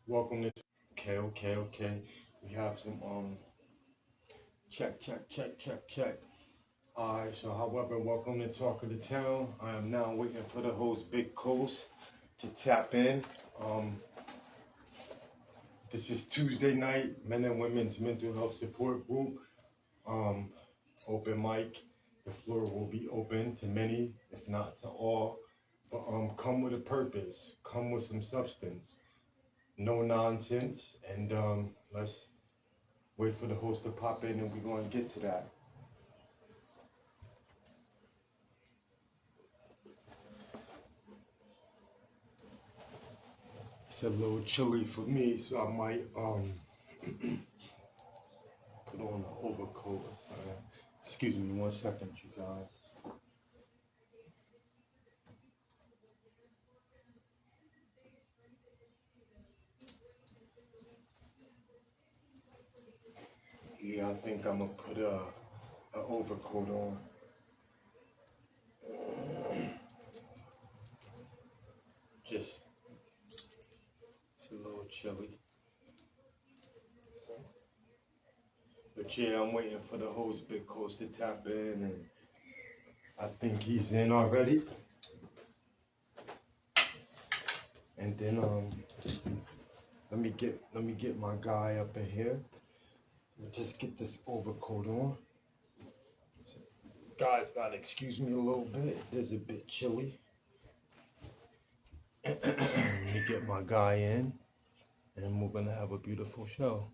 Welcome to okay. We have some check. Alright, so however, welcome to Talk of the Town. I am now waiting for the host Big Coast to tap in. Um this is Tuesday night, Men and Women's Mental Health Support Group. Um Open mic. The floor will be open to many, if not to all. But come with a purpose, come with some substance. No nonsense, and let's wait for the host to pop in, and we're going to get to that. It's a little chilly for me, so I might put on an overcoat. Excuse me 1 second, you guys. Yeah, I think I'm gonna put an overcoat on. Just it's a little chilly. But yeah, I'm waiting for the host Big Coast to tap in, and I think he's in already. And then let me get my guy up in here. Let me just get this overcoat on. Guys, gotta excuse me a little bit. It is a bit chilly. Let me get my guy in, and we're gonna have a beautiful show.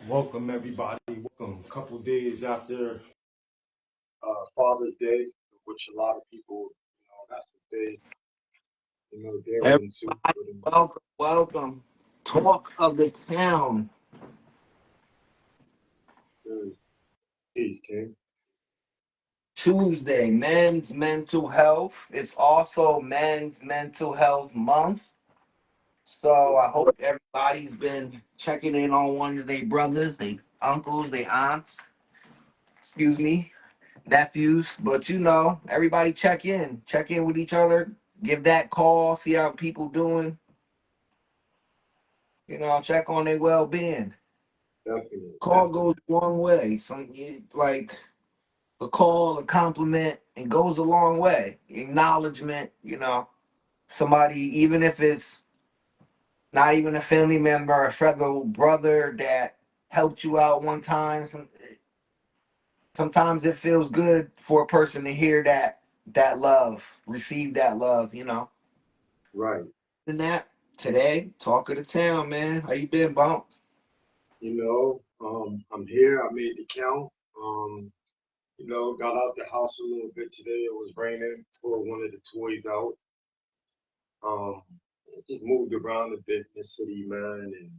Welcome everybody. Welcome. A couple days after Father's Day, which a lot of people, that's what they're Everybody, into. welcome. Talk of the town. Peace, King. Tuesday, men's mental health. It's also men's mental health month. So I hope everybody's been checking in on one of their brothers, their uncles, their aunts, excuse me, nephews. But everybody check in with each other, give that call, see how people doing, check on their well-being. Definitely. Call goes a long way. Like a call, a compliment, it goes a long way. Acknowledgement, somebody, even if it's not even a family member, a fellow brother that helped you out one time. Sometimes it feels good for a person to hear that love, receive that love. Right. And that today, talk of the town, man. How you been, Bump? I'm here. I made the count. Got out the house a little bit today. It was raining. Pulled one of the toys out. Um, just moved around a bit in the city, man, and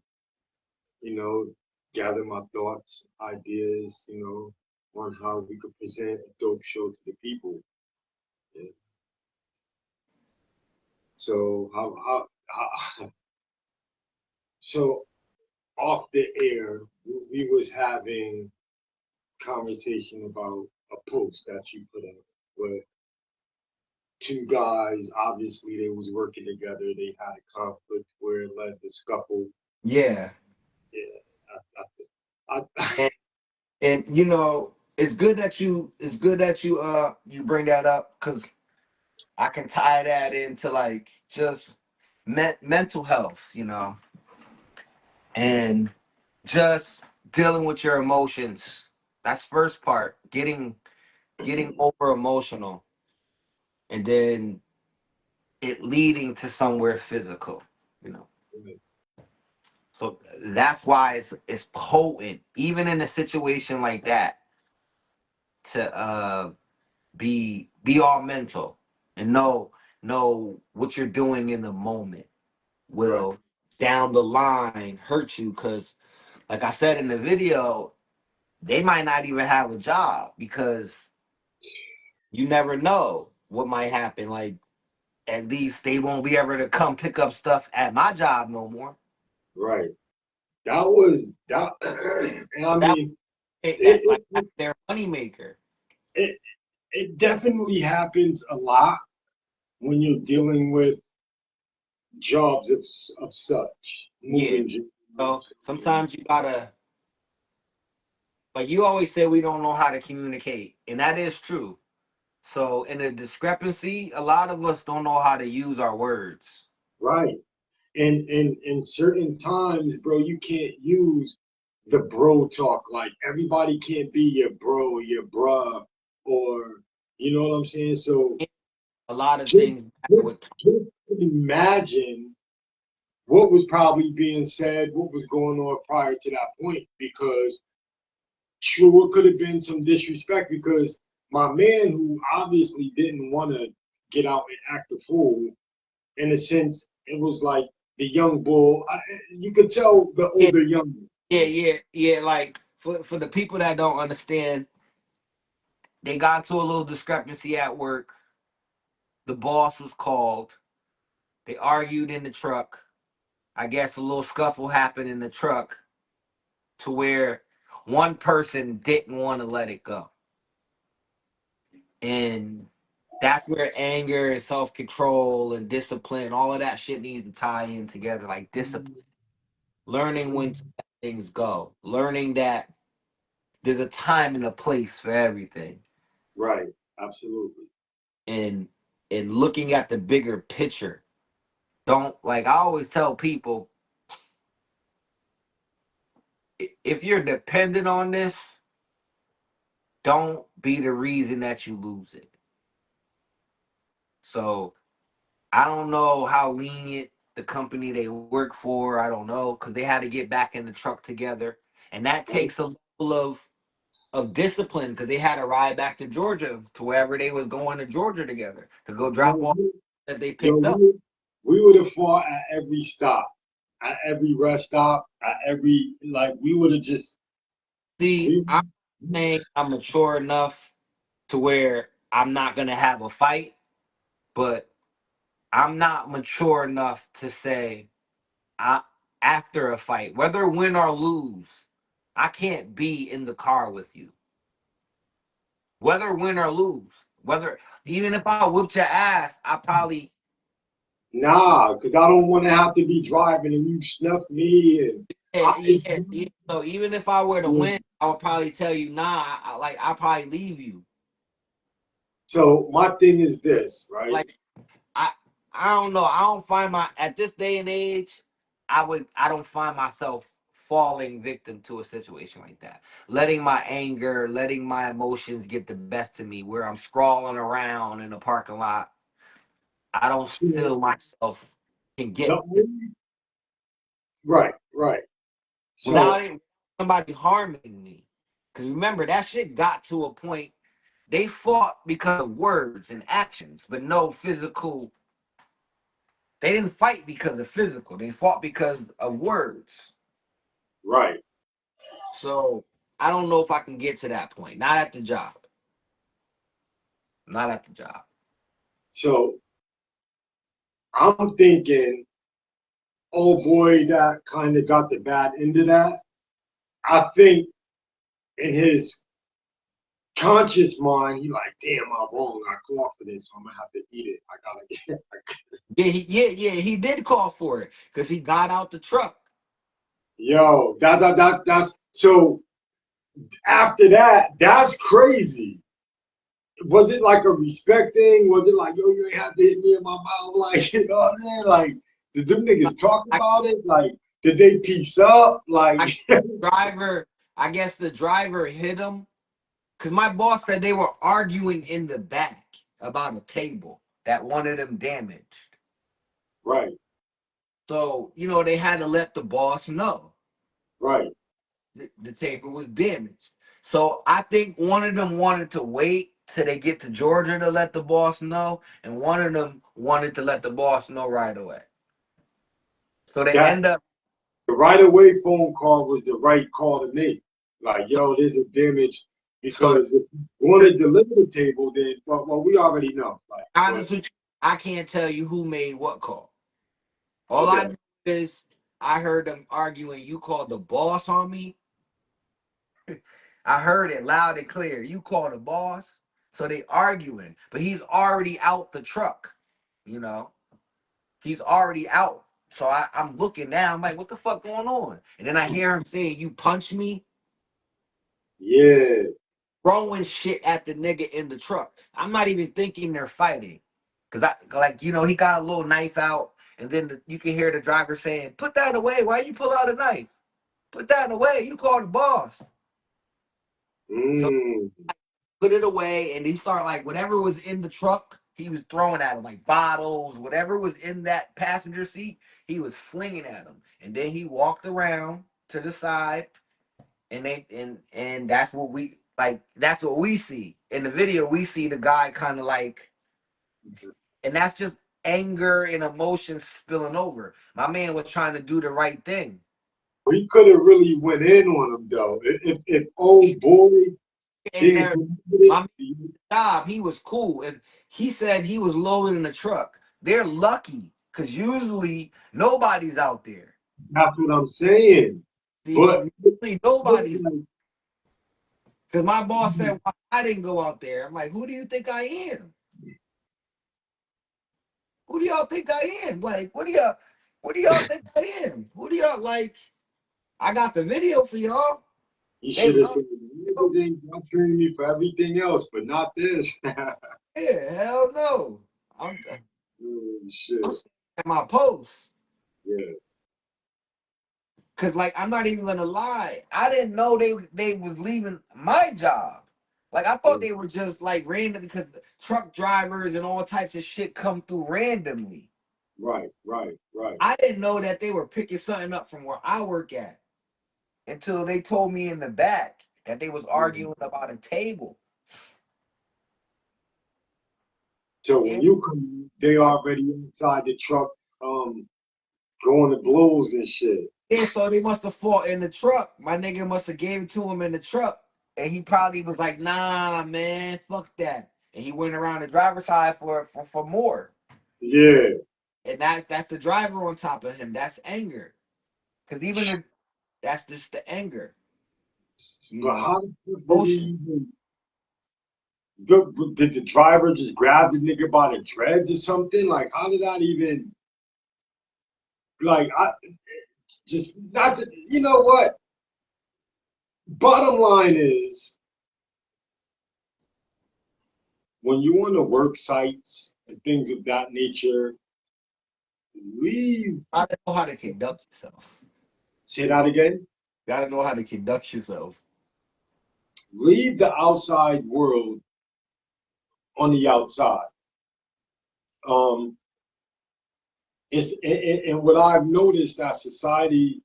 you know, gather my thoughts, ideas, on how we could present a dope show to the people. Yeah. So how so off the air, we was having conversation about a post that you put up where two guys, obviously they was working together, they had a conflict where it led to scuffle. Yeah. Yeah, I, And, and it's good that you bring that up because I can tie that into like just mental health, and just dealing with your emotions. That's first part, getting over emotional, and then it leading to somewhere physical, you know. So that's why it's potent, even in a situation like that, to be all mental and know what you're doing in the moment right, will down the line hurt you because like I said in the video, they might not even have a job because you never know what might happen. Like at least they won't be able to come pick up stuff at my job no more. right. That was that, and I That mean, like it their money maker. it it definitely happens a lot. when you're dealing with jobs of such Yeah. moving. So sometimes you gotta, like you always say, we don't know how to communicate, and that is true. So in a discrepancy, a lot of us don't know how to use our words. Right. And certain times, bro, you can't use the bro talk. Like everybody can't be your bro, your bruh, or you know what I'm saying? So A lot of just, things just, with just imagine what was probably being said, what was going on prior to that point, because sure, it could have been some disrespect because my man, who obviously didn't want to get out and act a fool, in a sense, it was like the young bull. You could tell the yeah, older young ones. yeah. Like for the people that don't understand, they got into a little discrepancy at work. The boss was called. They argued in the truck. I guess a little scuffle happened in the truck to where one person didn't want to let it go. And that's where anger and self control and discipline, all of that shit needs to tie in together. Like discipline, learning when to let things go, learning that there's a time and a place for everything, Right, absolutely. and looking at the bigger picture. Don't, like I always tell people, if you're dependent on this, don't be the reason that you lose it. So I don't know how lenient the company they work for. I don't know because they had to get back in the truck together, and that Right. takes a level of discipline because they had to ride back to Georgia to wherever they was going to Georgia together to go Yo, drop off that they yo, picked up. we would have fought at every stop, at every rest stop, at every like we would have just See, we. I'm saying I'm mature enough to where I'm not gonna have a fight, but I'm not mature enough to say I after a fight, whether win or lose, I can't be in the car with you. Whether win or lose, whether even if I whipped your ass, I probably Nah, because I don't want to have to be driving and you snuff me and yeah, I. yeah. So even if I were to win, I would probably tell you nah. Like I'll probably leave you. So my thing is this, right? Like I I don't know. I don't find my at this day and age, I don't find myself falling victim to a situation like that. Letting my anger, letting my emotions get the best of me where I'm scrawling around in the parking lot. I don't So feel myself can the get only right, right. without So it somebody harming me. Cause remember that shit got to a point they fought because of words and actions, but no physical. They didn't fight because of physical. They fought because of words. right. So I don't know if I can get to that point. Not at the job. Not at the job. So I'm thinking, oh boy, that kind of got the bad end of that. I think in his conscious mind, he like, damn, I'm wrong. I called for this, so I'm gonna have to eat it. I gotta get. Yeah. He did call for it because he got out the truck. Yo, that's so. After that, that's crazy. Was it like a respect thing? Was it like, yo, you ain't have to hit me in my mouth? Like, you know what I'm saying? Like, did them niggas talk I, about it? Like, did they piece up? Like, I driver. I guess the driver hit him because my boss said they were arguing in the back about a table that one of them damaged. right, So they had to let the boss know right. the table was damaged. So I think one of them wanted to wait till they get to Georgia to let the boss know, and one of them wanted to let the boss know right away. So they That end up. the right away phone call was the right call to make. Like, So, yo, there's a damage so because if you want to deliver the table, then well, we already know. Like, but honest with you, I can't tell you who made what call. All I okay, know is I heard them arguing. You called the boss on me. I heard it loud and clear. You called the boss. So they arguing, but he's already out the truck. you know. He's already out. So I'm looking now. I'm like, what the fuck going on? And then I hear him saying, "You punch me," Yeah. throwing shit at the nigga in the truck. I'm not even thinking they're fighting. Cause he got a little knife out, and then you can hear the driver saying, "Put that away. Why you pull out a knife? Put that away. You call the boss." So Mm. put it away, and he started like whatever was in the truck, he was throwing at him, like bottles, whatever was in that passenger seat, he was flinging at him. And then he walked around to the side, and that's what we like. That's what we see in the video. We see the guy kind of like, and that's just anger and emotion spilling over. My man was trying to do the right thing. He could have really went in on him though. If old He boy in didn't there, come with it, my job, he was cool. If he said he was loaded in the truck, they're lucky because usually nobody's out there. that's what I'm saying. But See, usually nobody's, because my boss said, "Why I didn't go out there." I'm like, who do you think I am? Who do y'all think I am? Like, what do y'all think I am? Who do y'all like? I got the video for y'all. you They should have love said everything. Y'all trained me for everything else, but not this. it. Hell no. I'm, Oh I'm shit. at my post. Yeah. Cause like I'm not even gonna lie, I didn't know they was leaving my job. Like I thought they were just like random because truck drivers and all types of shit come through randomly. Right, right, right. I didn't know that they were picking something up from where I work at until they told me in the back that they was Mhm. arguing about a table. So when Yeah, you come, they already inside the truck, um, going to blows and shit. yeah, so they must have fought in the truck. My nigga must have gave it to him in the truck. And he probably was like, nah, man, fuck that. And he went around the driver's side for more. Yeah. And that's the driver on top of him. That's anger. Because that's just the anger, you But know, how the fuck did emotion. he even? Did the driver just grab the nigga by the dreads or something? Like, how did that even? Like, I just not. You know what? Bottom line is, when you on the work sites and things of that nature, leave. Gotta know how to conduct yourself. Say that again. Gotta know how to conduct yourself. Leave the outside world on the outside. Um, and what I've noticed that society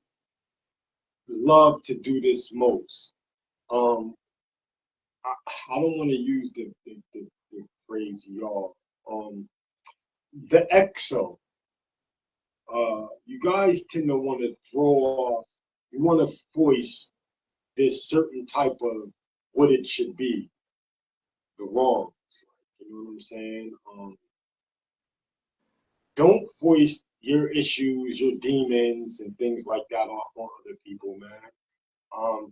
love to do this most. Um, I don't want to use the phrase y'all. The exo. You guys tend to want to throw off. You want to voice this certain type of what it should be, the wrongs. You know what I'm saying? Don't voice your issues, your demons, and things like that on other people, man.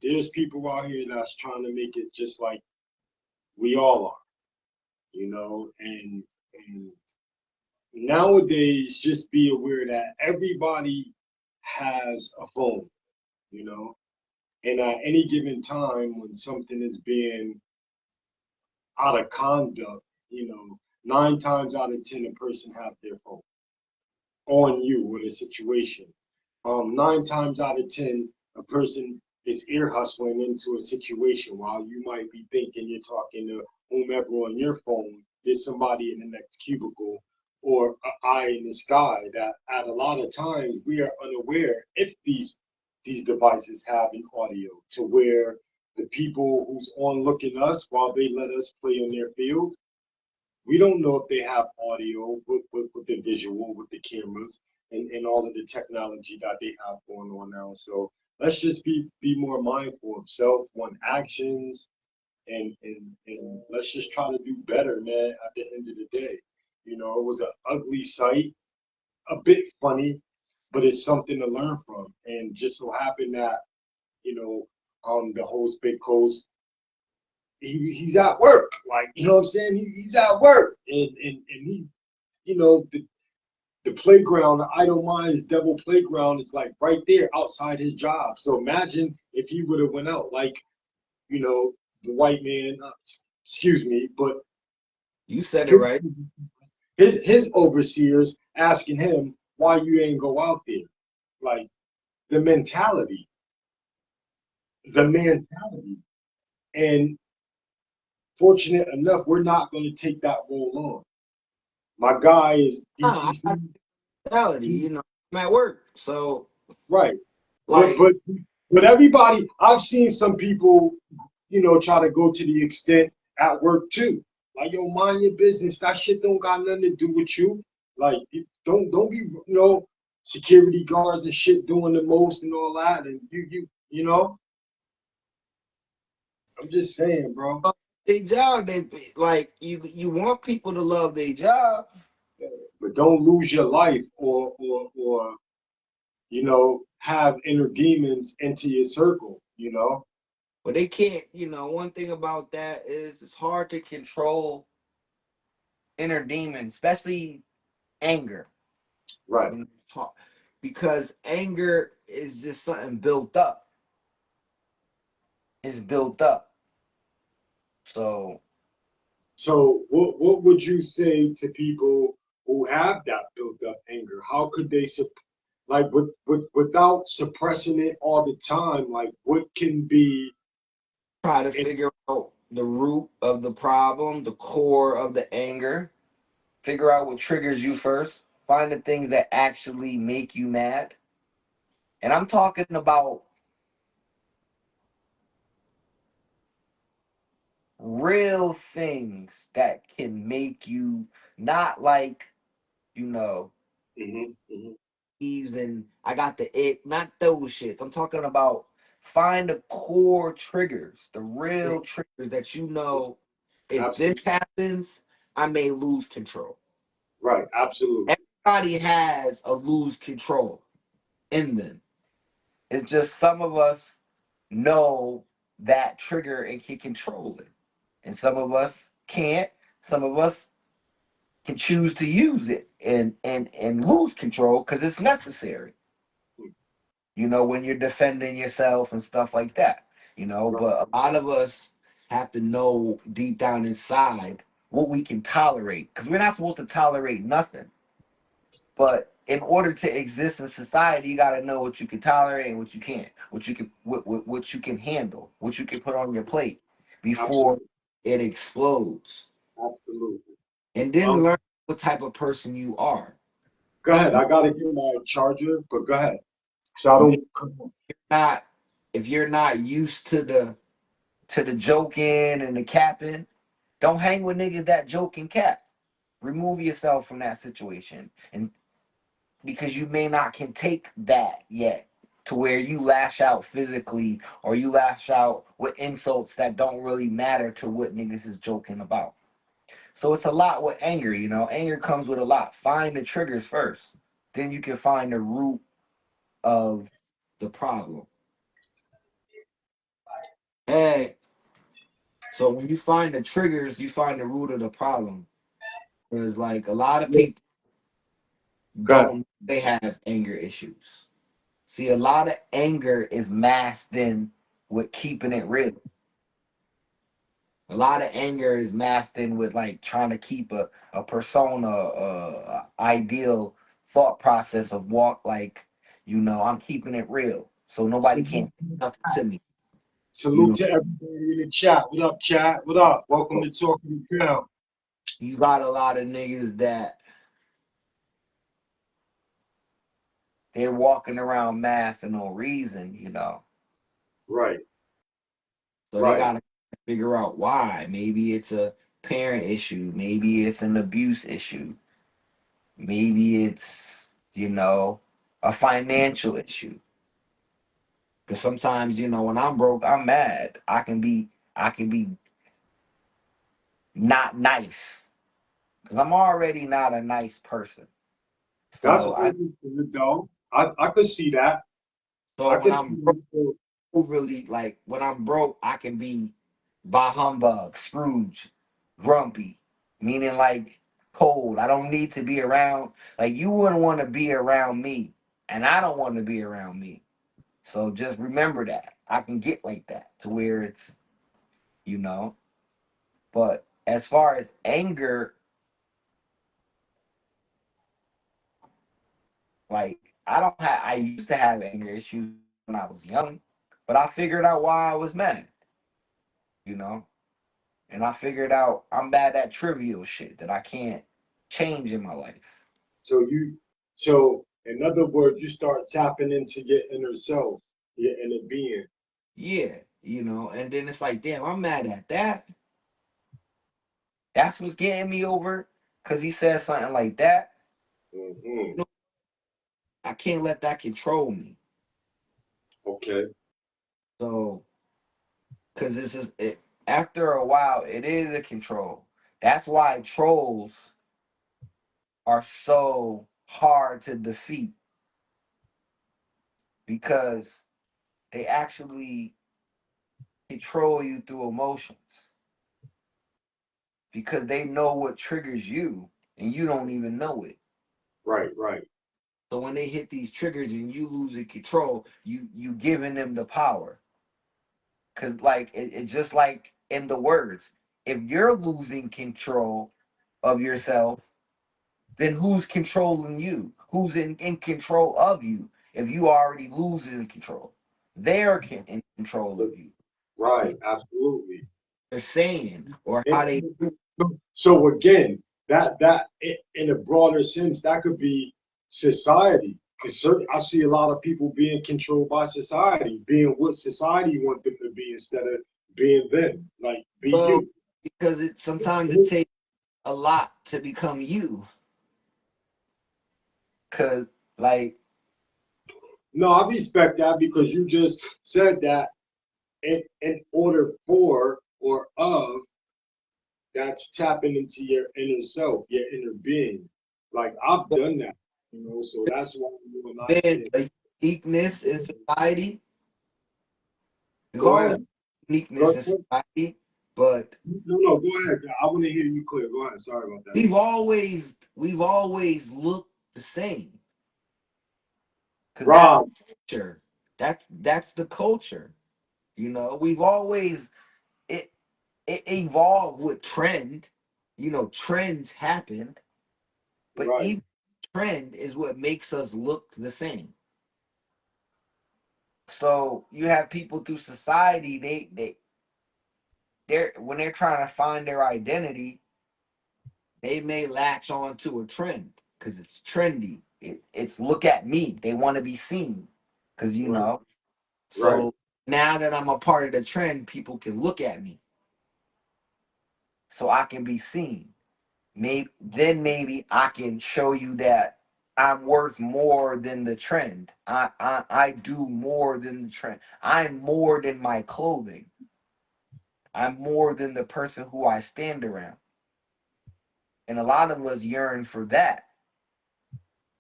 There's people out here that's trying to make it just like we all are, you know, and nowadays just be aware that everybody has a phone, you know, and at any given time when something is being out of conduct, you know, 9 times out of 10 a person have their phone on you with a situation. 9 times out of 10, a person is ear hustling into a situation while you might be thinking you're talking to whomever on your phone. There's somebody in the next cubicle or an eye in the sky that at a lot of times we are unaware if these devices have an audio to where the people who's on looking us while they let us play on their field, we don't know if they have audio with the visual, with the cameras, and all of the technology that they have going on now. So let's just be more mindful of self, one actions, and let's just try to do better, man. At the end of the day, you know, it was an ugly sight, a bit funny, but it's something to learn from. And just so happened that you know, the host Big Coast he's at work. Like, you know what I'm saying? He's at work. And he the playground, the idle minds devil playground is like right there outside his job. So imagine if he would have went out like, the white man, excuse me, but You said it his right. his overseers asking him why you ain't go out there. Like the mentality, the mentality. And fortunate enough, we're not going to take that role on. My guy is I he's got mentality, I'm at work. So right. But like but but everybody, I've seen some people, try to go to the extent at work too. Like, yo, mind your business. That shit don't got nothing to do with you. Like, don't be, security guards and shit doing the most and all that. And I'm just saying, bro. they job, they like you want people to love their job, But don't lose your life or have inner demons into your circle. but they can't, one thing about that is it's hard to control inner demons, especially anger. Right. It's hard, because anger is just something built up. It's built up. So So what would you say to people who have that built up anger? How could they like without suppressing it all the time? Like what can be try to in, figure out the root of the problem, the core of the anger, figure out what triggers you first, find the things that actually make you mad. And I'm talking about real things that can make you not like, you know, Mhm, mhm. even I got the ick, not those shits. I'm talking about find the core triggers, the real triggers that if this Absolutely happens, I may lose control. right. Absolutely. Everybody has a lose control in them. It's just some of us know that trigger and can control it. And some of us can't. Some of us can choose to use it and lose control because it's necessary. When you're defending yourself and stuff like that. Right. But a lot of us have to know deep down inside what we can tolerate because we're not supposed to tolerate nothing. But in order to exist in society, you got to know what you can tolerate and what you can't, what you can handle, what you can put on your plate before Absolutely. it explodes, Absolutely. and then Um, learn what type of person you are. go ahead. I gotta get my charger, but go ahead. So I You're don't come on. not if you're not used to the joking and the capping, don't hang with niggas that joke and cap. Remove yourself from that situation, and because you may not can take that yet to where you lash out physically or you lash out with insults that don't really matter to what niggas is joking about. So it's a lot with anger. Anger comes with a lot. Find the triggers first. Then you can find the root of the problem. And so when you find the triggers, you find the root of the problem. Because like a lot of Yeah, people go ahead. don't they have anger issues. See, a lot of anger is masked in with keeping it real. A lot of anger is masked in with like trying to keep a persona, a ideal thought process of walk like, I'm keeping it real. So nobody Salute, can do nothing to me. You salute know, to everybody in the chat. What up, chat? What up? Welcome to Talking to Town. you got a lot of niggas that they're walking around mad for no reason. Right, So they right. gotta figure out why. Maybe it's a parent issue, maybe it's an abuse issue. Maybe it's, a financial issue. Because sometimes, when I'm broke, I'm mad. I can be not nice. Because I'm already not a nice person. That's So I understood, though. I could see that. so I when could see I'm broke, that. overly like when I'm broke, I can be bah humbug, Scrooge, grumpy. Meaning like cold. I don't need to be around. Like, you wouldn't want to be around me, and I don't want to be around me. So just remember that. I can get like that to where it's, you know. But as far as anger, like, I don't have. I used to have anger issues when I was young, but I figured out why I was mad. You know, and I figured out I'm bad at trivial shit that I can't change in my life. So so in other words, you start tapping into your inner self, your inner being. Yeah, and then it's like, damn, I'm mad at that. That's what's getting me over because he said something like that. Hmm. No, I can't let that control me. Okay. So, because this is it. After a while, it is a control. That's why trolls are so hard to defeat because they actually control you through emotions because they know what triggers you and you don't even know it. Right. Right. So when they hit these triggers and you losing control, you giving them the power. Cause like it just like in the words, if you're losing control of yourself, then who's controlling you? Who's in control of you? If you already losing control, they're in control of you. Right. Absolutely. They're saying or how they. And so again, in a broader sense, that could be society. Because I see a lot of people being controlled by society, being what society want them to be instead of being them. Like be Well, you. because sometimes it takes a lot to become you. Cause like No, I respect that because you just said that in order for or of, that's tapping into your inner self, your inner being. Like I've done that, so that's why you and I been say, a uniqueness in society. There's go always ahead. uniqueness Go in ahead. society, but No, no, go ahead. I want to hear you clear. Go ahead. Sorry about that. we've always looked the same because that's Rob, culture. That's the culture. We've always it it evolved with trend. Trends happened, but right. even trend is what makes us look the same. So you have people through society, they're when they're trying to find their identity, they may latch on to a trend because it's trendy. It's look at me. They want to be seen because Right. Right. So now that I'm a part of the trend, people can look at me, so I can be seen. Maybe I can show you that I'm worth more than the trend. I do more than the trend. I'm more than my clothing. I'm more than the person who I stand around. And a lot of us yearn for that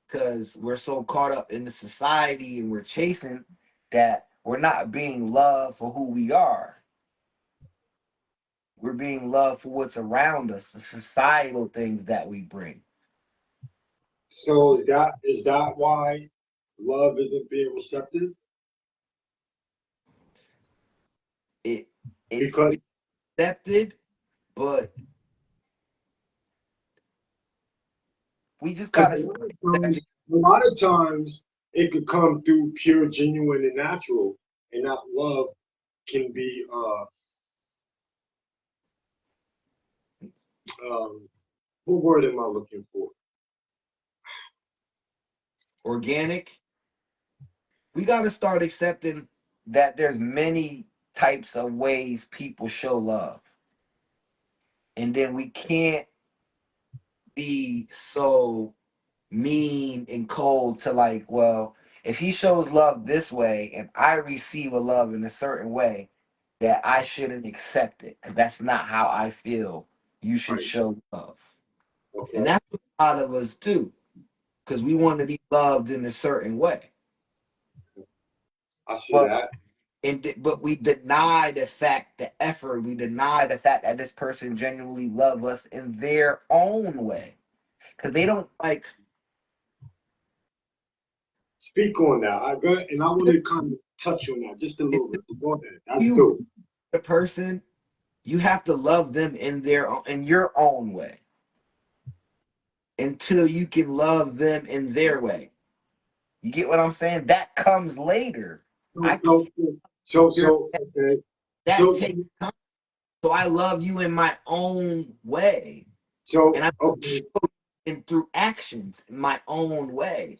because we're so caught up in the society and we're chasing that we're not being loved for who we are. We're being loved for what's around us, the societal things that we bring. So is that why love isn't being receptive? It it's Because been accepted, but we just because gotta start accepting. a lot of times it could come through pure, genuine, and natural, and that love can be um what word am I looking for? Organic. We gotta start accepting that there's many types of ways people show love. And then we can't be so mean and cold to like, well, if he shows love this way and I receive a love in a certain way, that I shouldn't accept it because that's not how I feel you should Right. show love. And Okay. that's what a lot of us do because we want to be loved in a certain way. I see But that. but we deny the fact, the effort, we deny the fact that this person genuinely love us in their own way. because they don't like Speak on that. I got, and I want to kind of touch on that just a little bit. Go ahead. That's you dope. the person, you have to love them in in your own way until you can love them in their way. You get what I'm saying? That comes later. I So, can't okay. that So, so, takes time. So I love you in my own way. And so, I'm okay. show you through actions in my own way.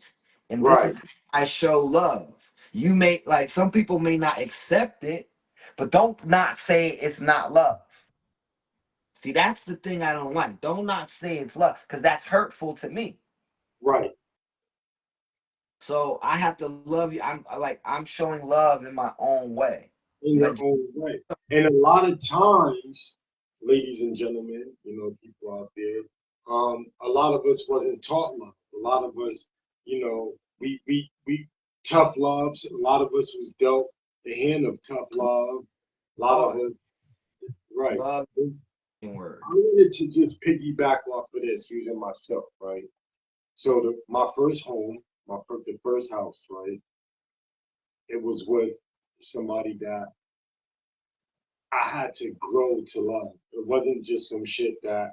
And this Right, is how I show love. You may like some people may not accept it, but don't not say it's not love. See, that's the thing I don't like. Don't not say it's love because that's hurtful to me. right. So I have to love you. I'm showing love in my own way. In Like your own way. And a lot of times, ladies and gentlemen, people out there, a lot of us wasn't taught love. A lot of us, we tough loves. A lot of us was dealt the hand of tough love. A lot of hard us, right. love word. I wanted to just piggyback off of this using myself, right? So my first home, the first house, right? It was with somebody that I had to grow to love. It wasn't just some shit that,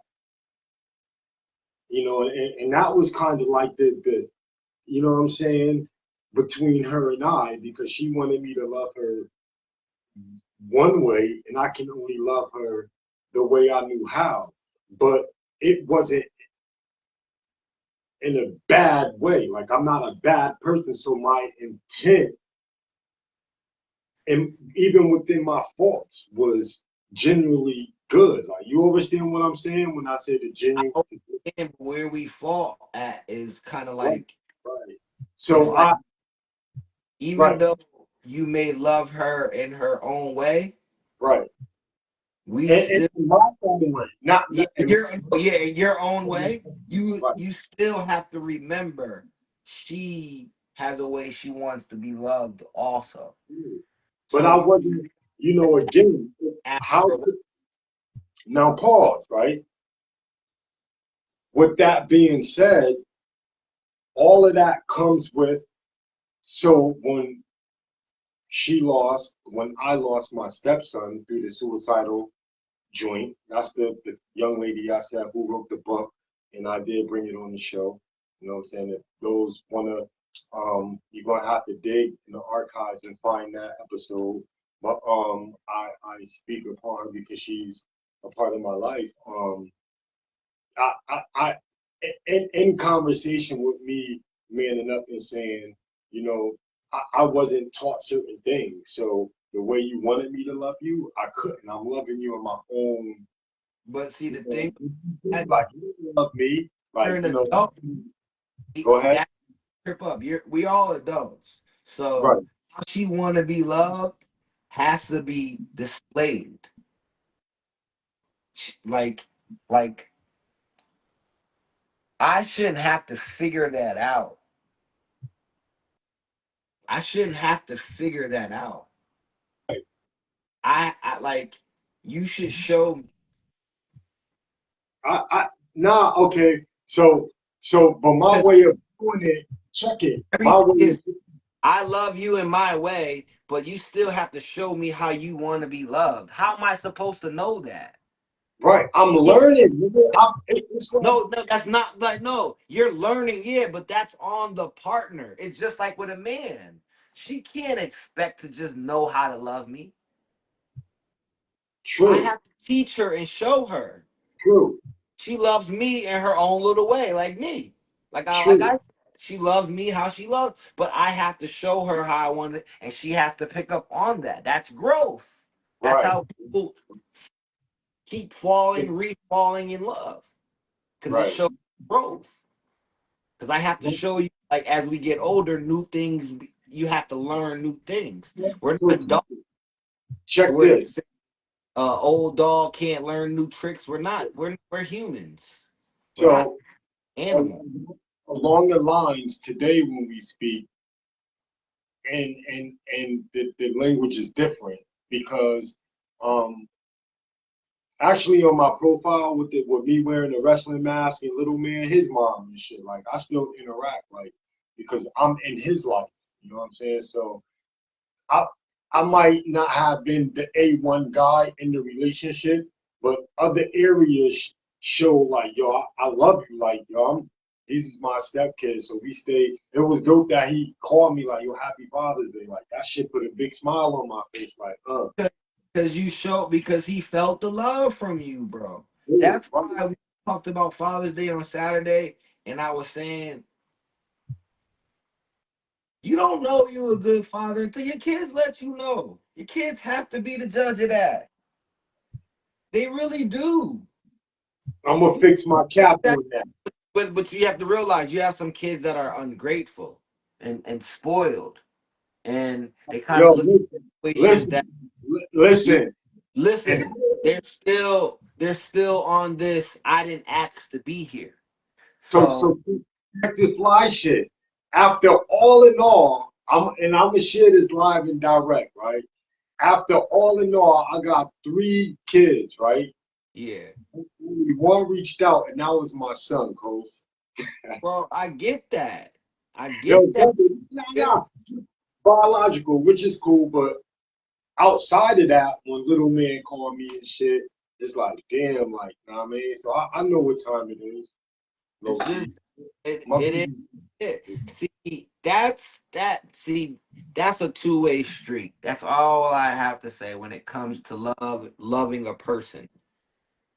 and that was kind of like you know what I'm saying, between her and I, because she wanted me to love her one way, and I can only love her the way I knew how. But it wasn't in a bad way. Like, I'm not a bad person, so my intent, and even within my faults, was genuinely good. Like, you understand what I'm saying when I say the I genuine? understand where we fall at is kind of Right, like right. it's So like even right, though you may love her in her own way, right. we And still in my own way, yeah, not in, in your own way, right. you still have to remember she has a way she wants to be loved also. But So I you wasn't, again, ask how her could, now pause, right? With that being said, all of that comes with, so when I lost my stepson through the suicidal joint. That's the young lady I said who wrote the book, and I did bring it on the show. You know what I'm saying? If those wanna, you're gonna have to dig in the archives and find that episode. But I speak upon her because she's a part of my life. I in conversation with me, manning up and saying, you know, I wasn't taught certain things. So the way you wanted me to love you, I couldn't. I'm loving you in my own, but see the thing that like you love me, you're like, an adult, go ahead. that trip up. We all adults. Right, So how she wanna be loved has to be displayed. Like like I shouldn't have to figure that out. I shouldn't have to figure that out. right. I like you should show me Nah, okay. But my because way of doing it, check it. My everything way is of, I love you in my way, but you still have to show me how you want to be loved. How am I supposed to know that? right. I'm Yeah, learning. It's like, no, that's not like no. You're learning, yeah, but that's on the partner. It's just like with a man. She can't expect to just know how to love me. I true, have to teach her and show her. true, She loves me in her own little way, like me. true. I said, she loves me how she loves, but I have to show her how I want it, and she has to pick up on that. That's growth. That's Right, how people keep falling, re-falling in love. Because it right. shows growth. Because I have to show you, like as we get older, new things. You have to learn new things. We're So not adults check where they this. say old dog can't learn new tricks. We're not. We're humans. We're not So animals. along the lines today when we speak, and the language is different because um Actually, on my profile with me wearing the wrestling mask and little man, his mom and shit. Like I still interact, like because I'm in his life. You know what I'm saying? So I I might not have been the A1 guy in the relationship, but other areas show like, yo, I love you. Like, yo, this is my stepkid. So we stay. It was dope that he called me like, yo, happy Father's Day. Like that shit put a big smile on my face. Like, Because you show because he felt the love from you, bro. yeah, That's why we talked about Father's Day on Saturday, and I was saying you don't know you're a good father until your kids let you know. Your kids have to be the judge of that. They really do. I'm gonna You fix my cap that, on that. but you have to realize you have some kids that are ungrateful and spoiled, and they kind Yo, of look at situations that you listen. And listen. They're still on this. I didn't ask to be here. So so check this live shit. After all in all, I'm gonna share this live and direct, right? After all in all, I got 3 kids, right? yeah, Only one reached out, and that was my son, Coast. well, I get that. I Yo, get that. nah, biological, which is cool, but outside of that, when little man called me and shit, it's like, damn, like, know what I mean? So I know what time it is, low It's just key. it. My It is. It. See, that's a two-way street. That's all I have to say when it comes to loving a person.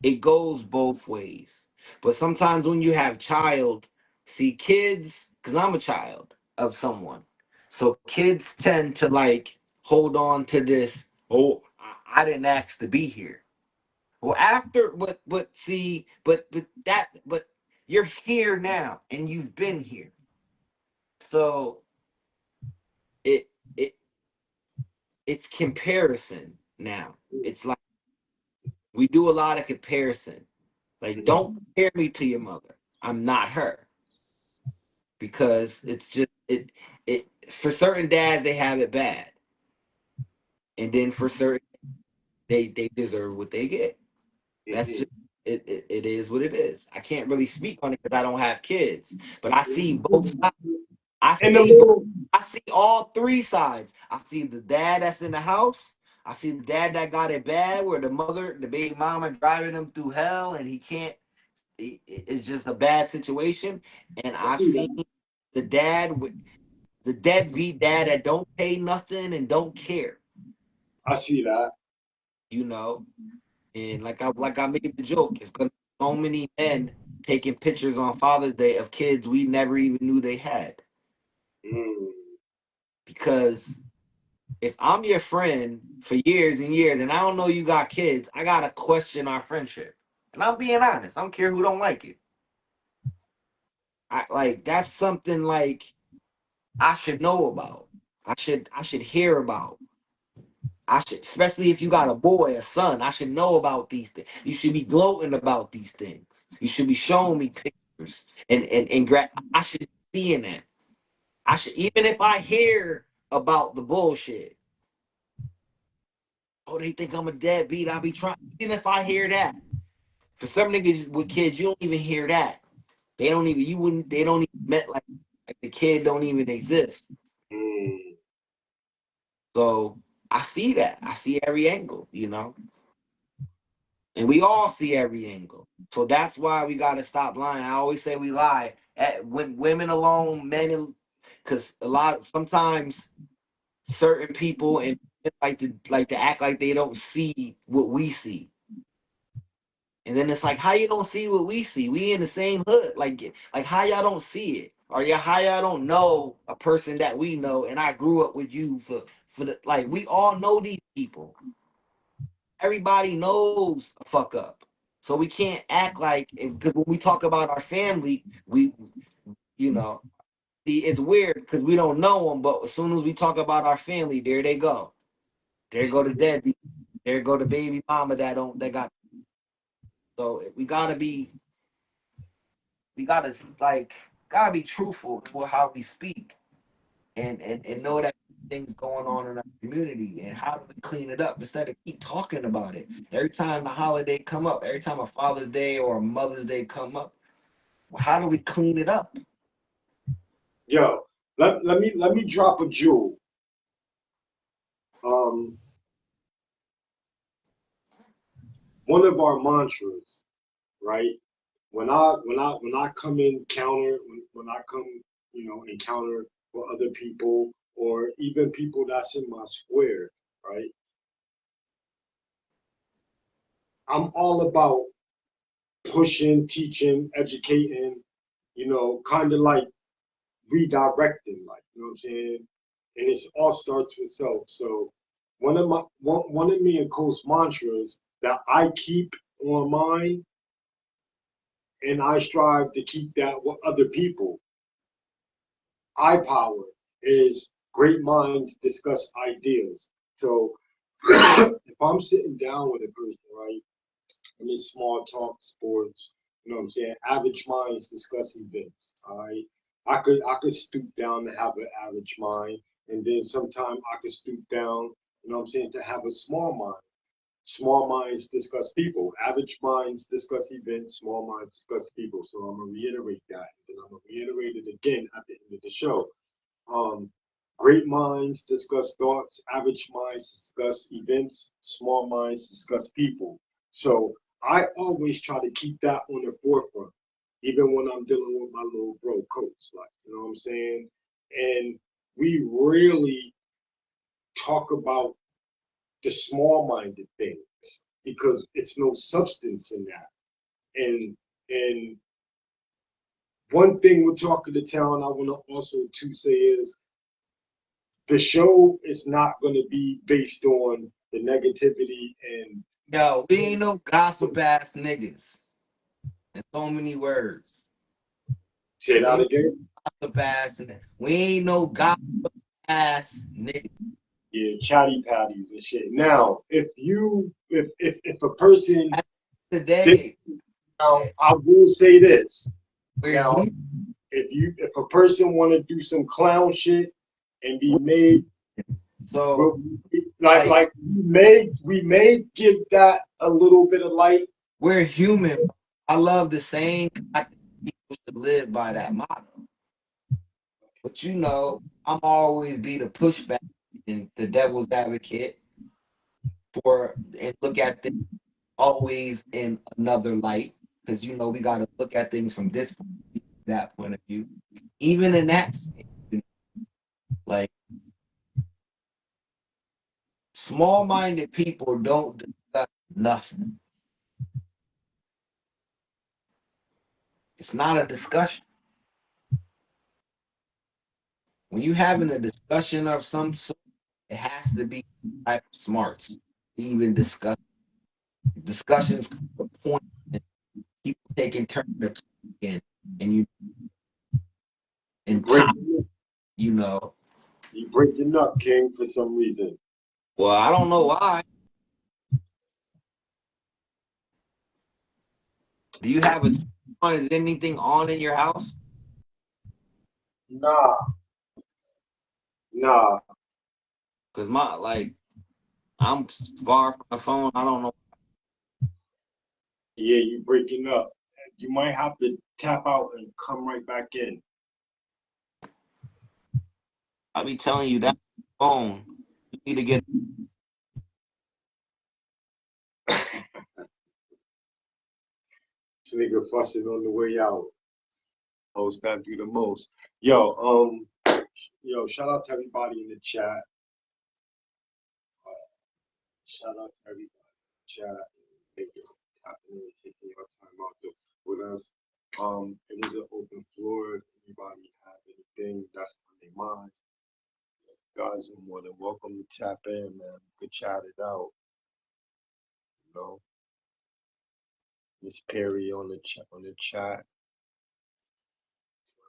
It goes both ways. But sometimes when you have child, see kids, because I'm a child of someone. So kids tend to like hold on to this, oh, I didn't ask to be here. Well, after but see, but you're here now and you've been here. So it it it's comparison now. It's like we do a lot of comparison. Like, don't compare me to your mother. I'm not her. Because it's just it for certain dads they have it bad. And then for certain they deserve what they get. That's just it is what it is. I can't really speak on it because I don't have kids. But I see both sides. I In the see middle, I see all three sides. I see the dad that's in the house. I see the dad that got it bad, where the mother, the baby mama, driving him through hell, and he can't. It's just a bad situation. And I I've see seen that. the dad with the deadbeat dad that don't pay nothing and don't care. I see that. You know, and like I made the joke, it's gonna be so many men taking pictures on Father's Day of kids we never even knew they had Mm. because if I'm your friend for years and years and I don't know you got kids, I gotta question our friendship. And I'm being honest. I don't care who don't like it. I like that's something like I should know about. I should hear about. I should, especially if you got a boy, a son, I should know about these things. You should be gloating about these things. You should be showing me pictures and I should be seeing that. I should even if I hear about the bullshit. Oh, they think I'm a deadbeat. I'll be trying. Even if I hear that, for some niggas with kids, you don't even hear that. They don't even. You wouldn't. They don't even met like the kid don't even exist. Mm. So I see that. I see every angle. You know, and we all see every angle. So that's why we got to stop lying. I always say we lie. When women alone, men, because a lot sometimes certain people and like to act like they don't see what we see. And then it's like, how you don't see what we see? We in the same hood. Like how y'all don't see it, or how y'all don't know a person that we know? And I grew up with you for the like we all know these people. Everybody knows a fuck up, so we can't act like because when we talk about our family, we you know see it's weird because we don't know them, but as soon as we talk about our family, there they go. There go the deadbeat. There go the baby mama that got. So we gotta like gotta be truthful with how we speak and know that things going on in our community, and how do we clean it up instead of keep talking about it? Every time the holiday come up, every time a Father's Day or a Mother's Day come up, how do we clean it up? Yo, let me drop a jewel. Um, one of our mantras, right? When I come encounter when I come, encounter with other people or even people that's in my square, right? I'm all about pushing, teaching, educating, kind of like redirecting, like, you know what I'm saying? And it's all starts with self. So one of me and Coast mantras that I keep on mine and I strive to keep that with other people. I power is great minds discuss ideas. So if I'm sitting down with a person, right, and it's small talk, sports, you know what I'm saying? Average minds discuss events. All right. I could stoop down to have an average mind, and then sometime I could stoop down, you know what I'm saying, to have a small mind. Small minds discuss people. Average minds discuss events. Small minds discuss people. So I'm gonna reiterate that, and then I'm gonna reiterate it again at the end of the show. Um, great minds discuss thoughts. Average minds discuss events. Small minds discuss people. So I always try to keep that on the forefront, even when I'm dealing with my little bro coach. Like, you know what I'm saying? And we really talk about the small-minded things because it's no substance in that. And one thing we're talking to town, I want to also to say is the show is not going to be based on the negativity and Yo, we ain't no gossip ass niggas. In so many words. say We that ain't again. gossip ass and we ain't no gossip ass niggas. Yeah, chatty patties and shit. Now, if a person At the end of the did, day, now I will say this. we're Now, human. if a person want to do some clown shit and be made, So well, like like we may give that a little bit of light. we're human. I love the saying. I think people should live by that motto. But I'm always be the pushback and the devil's advocate for and look at things always in another light. Because we gotta look at things from this point of view, that point of view. Even in that sense, like small minded people don't discuss nothing. It's not a discussion. When you having a discussion of some sort, it has to be type of smarts. Even discussions come to a point and people taking turn to talk again. And You and break time, you know. you break your nut, King, for some reason. Well, I don't know why. Do you have it on? Is anything on in your house? Nah, nah. Cause I'm far from the phone. I don't know. Yeah, you breaking up. You might have to tap out and come right back in. I be telling you that phone. You need to get. This nigga fussing on the way out. Host that do the most. Yo, shout out to everybody in the chat. Shout out to everybody in the chat. Thank you for tapping in, taking your time out with us. It is an open floor. If anybody have anything that's on their mind, guys are more than welcome to tap in, man. We could chat it out. You know, Miss Perry on the chat.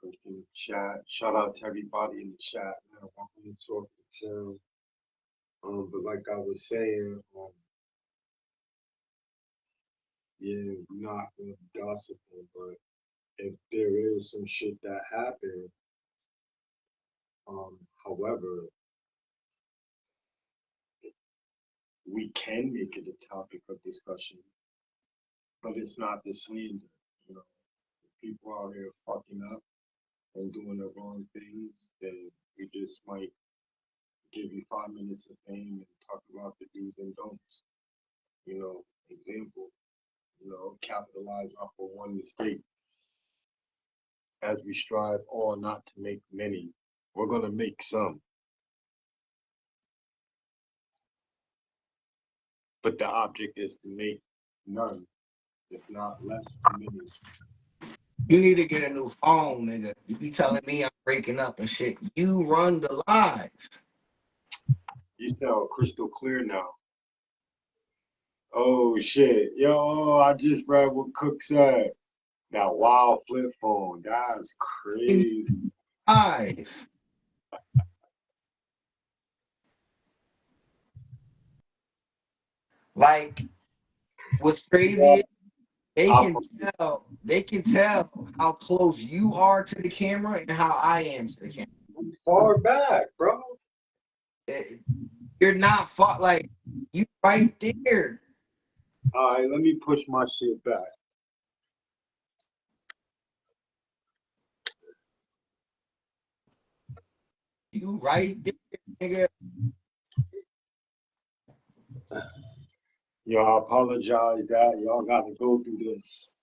In the chat. Shout out to everybody in the chat, man. Welcome to Talk to Tim. But like I was saying, yeah, we're not gonna be gossiping, but if there is some shit that happened, however, we can make it a topic of discussion, but it's not the slander. You know, if people out here fucking up and doing the wrong things, then we just might give you 5 minutes of fame and talk about the do's and don'ts. You know, example, capitalize off of one mistake as we strive all not to make many. We're gonna make some, but the object is to make none, if not less to many. You need to get a new phone, nigga. You be telling me I'm breaking up and shit. You run the live. You sound crystal clear now. Oh shit. Yo, I just read what Cook said. That wild flip phone. That's crazy. Live. Like, what's crazy is they can tell how close you are to the camera and how I am to the camera. I'm far back, bro. You're not far, like you right there. All right, let me push my shit back. You right there, nigga. Yo, I apologize that y'all got to go through this.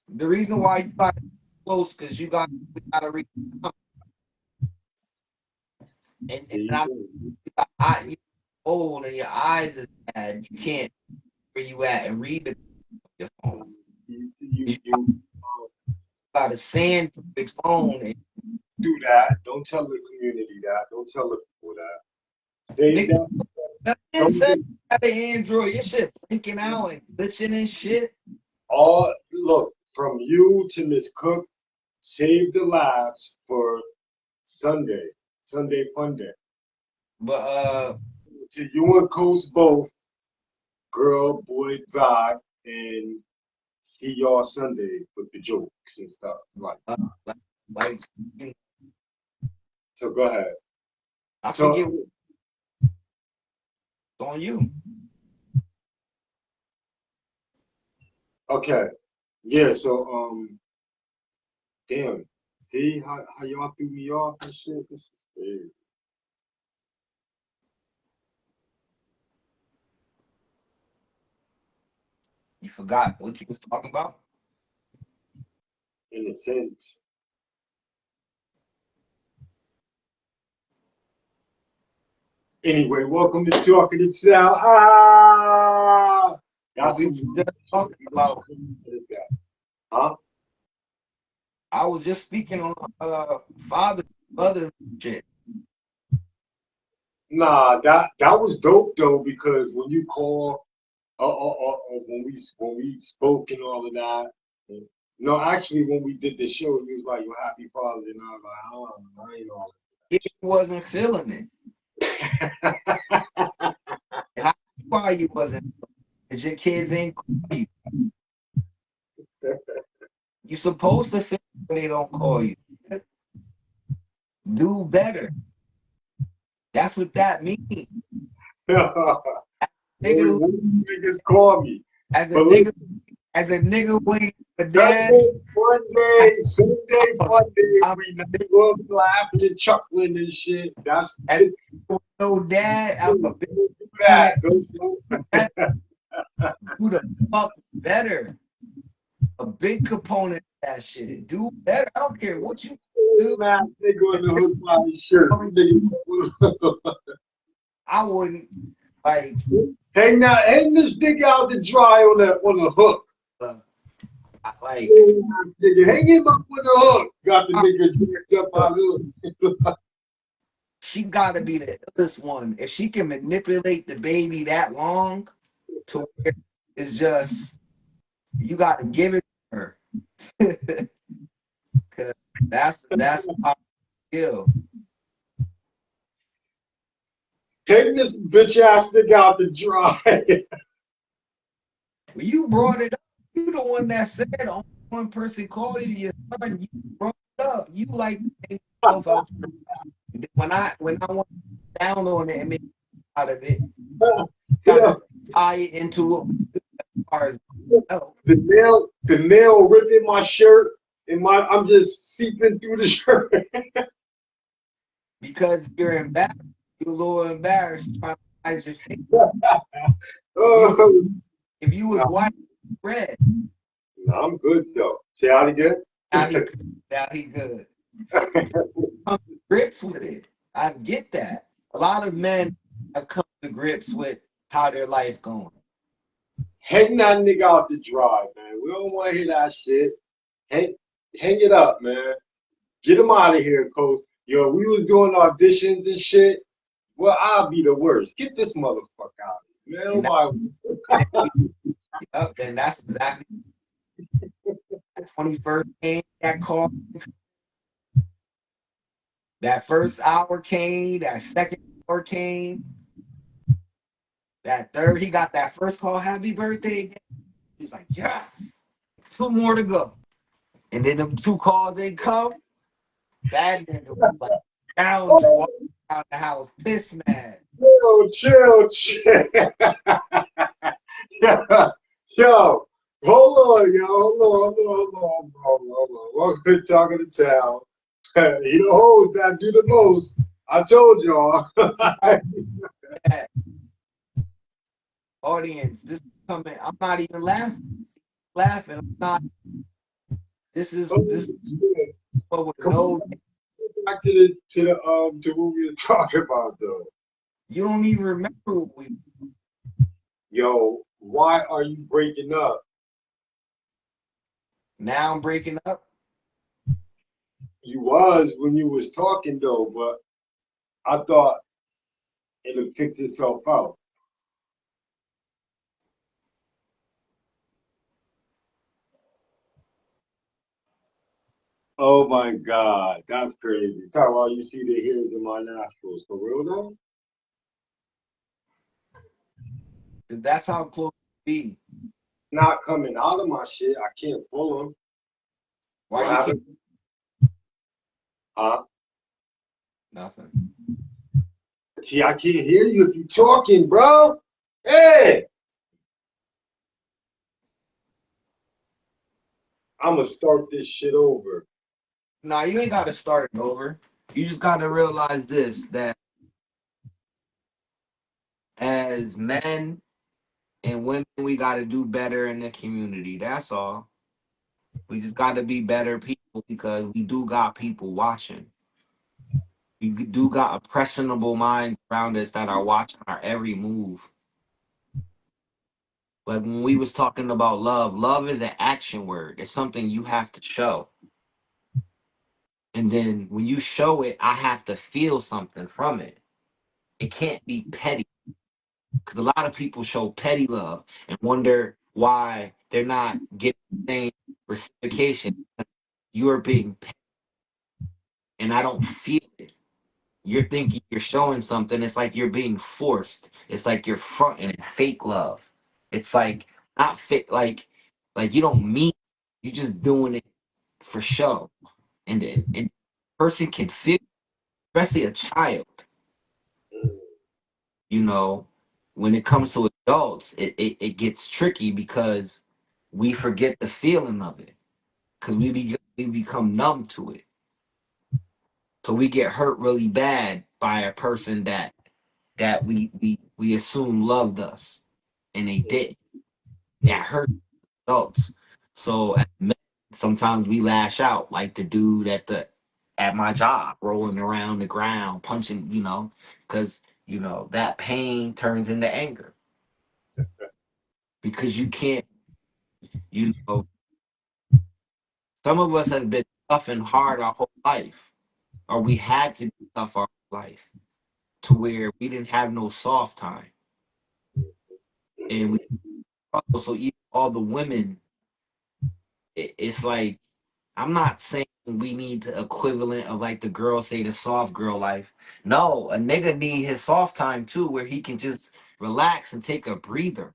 The reason why you got close because we gotta read. And you old and your eyes is bad. You can't where you at and read your phone. You got a sand big phone. And do that. Don't tell the community that. Don't tell the people that. Say that. Don't say you got an Android. Your shit blinking out and glitching and shit. All look from you to Miss Cook. Save the laughs for Sunday fun day. But to you and Coast both, girl, boy, vibe, and see y'all Sunday with the jokes and stuff like so go ahead. I forget it's on you. Okay. Yeah, so damn. See how y'all threw me off and shit? This is crazy. You forgot what you was talking about? In a sense. Anyway, welcome to Talking It Out. That's we just talking about. Huh? I was just speaking on father shit. Nah, that was dope though because when you call, when we spoke and all of that. No, actually, when we did the show, he was like, "Your happy father," and I was like, "Oh, I ain't all." He wasn't feeling it. And I knew why you wasn't. Because your kids ain't call you. You supposed to feel when they don't call you. Do better. That's what that means. Niggas call me. As a nigga waiting for dad. Sunday, Monday, we nigga laughing and chuckling and shit. That's no dad. I'm a big do the fuck better. A big component of that shit. Do better. I don't care what you do. Man, nigga on the hook by his shirt. I wouldn't like hang this nigga out to dry on the hook. Like nigga, hang him up on the hook. Got the nigga jerked up out the hook. She gotta be the illest one. If she can manipulate the baby that long to where it's just you gotta give it to her. Cause that's our skill. Hang this bitch ass nigga out to dry. When you brought it up, you the one that said only one person called you your son. You brought it up. You like yourself out. When I want down on it and make out of it. Gotta Yeah, tie it into what we do as far as oh, the nail ripping my shirt, and I'm just seeping through the shirt. because you're embarrassed. You're a little embarrassed trying to hide your face. If you Oh, if you was no, white, red, no, I'm good though. Say that again. now he good. Now he good. You come to grips with it. I get that. A lot of men have come to grips with how their life going. Hang that nigga out to dry, man. We don't want to hear that shit. Hang, hang it up, man. Get him out of here, coach. Yo, we was doing auditions and shit. Well, I'll be the worst. Get this motherfucker out of here, man. And Oh my. and that's exactly that 21st came, that call, that first hour came, that second hour came, that third, he got that first call, happy birthday. He's like, yes, two more to go. And then them two calls ain't come. That nigga was like, scoundrel walking out the house, pissed mad. Yo, chill, chill. Yo, hold on, yo. Hold on. Welcome to Talking to Town. He the host that do the most. I told y'all. Audience, this is coming. I'm not even laughing. I'm not. This is what with Come no. on, back to what we were talking about though. You don't even remember what we. Yo, why are you breaking up? Now I'm breaking up. You was when you was talking though, but I thought it'll fix itself out. Oh my God, that's crazy. Talk about you see the hairs in my nostrils. For real though? Cause that's how close we be. Not coming out of my shit. I can't pull them. Why What you can't? happened? Huh? Nothing. See, I can't hear you if you talking, bro. Hey, I'm gonna start this shit over. Nah, you ain't got to start it over. You just got to realize this: that as men and women, we got to do better in the community. That's all. We just got to be better people because we do got people watching. We do got impressionable minds around us that are watching our every move. Like when we was talking about love, love is an action word. It's something you have to show. And then when you show it, I have to feel something from it. It can't be petty because a lot of people show petty love and wonder why they're not getting the same reciprocation. You're being petty, and I don't feel it. You're thinking you're showing something. It's like you're being forced. It's like you're fronting and fake love. It's like not fake, like you don't mean. You're just doing it for show, and person can feel, especially a child. You know, when it comes to adults, it gets tricky because we forget the feeling of it because we become numb to it. So we get hurt really bad by a person that we assume loved us and they did. That hurt adults. So as men, sometimes we lash out like the dude at my job, rolling around the ground, punching, because that pain turns into anger because you can't, you know, some of us have been tough and hard our whole life, or we had to be tough our whole life to where we didn't have no soft time. And we also even all the women, it's like I'm not saying we need the equivalent of like the girls say the soft girl life. No, a nigga need his soft time too, where he can just relax and take a breather,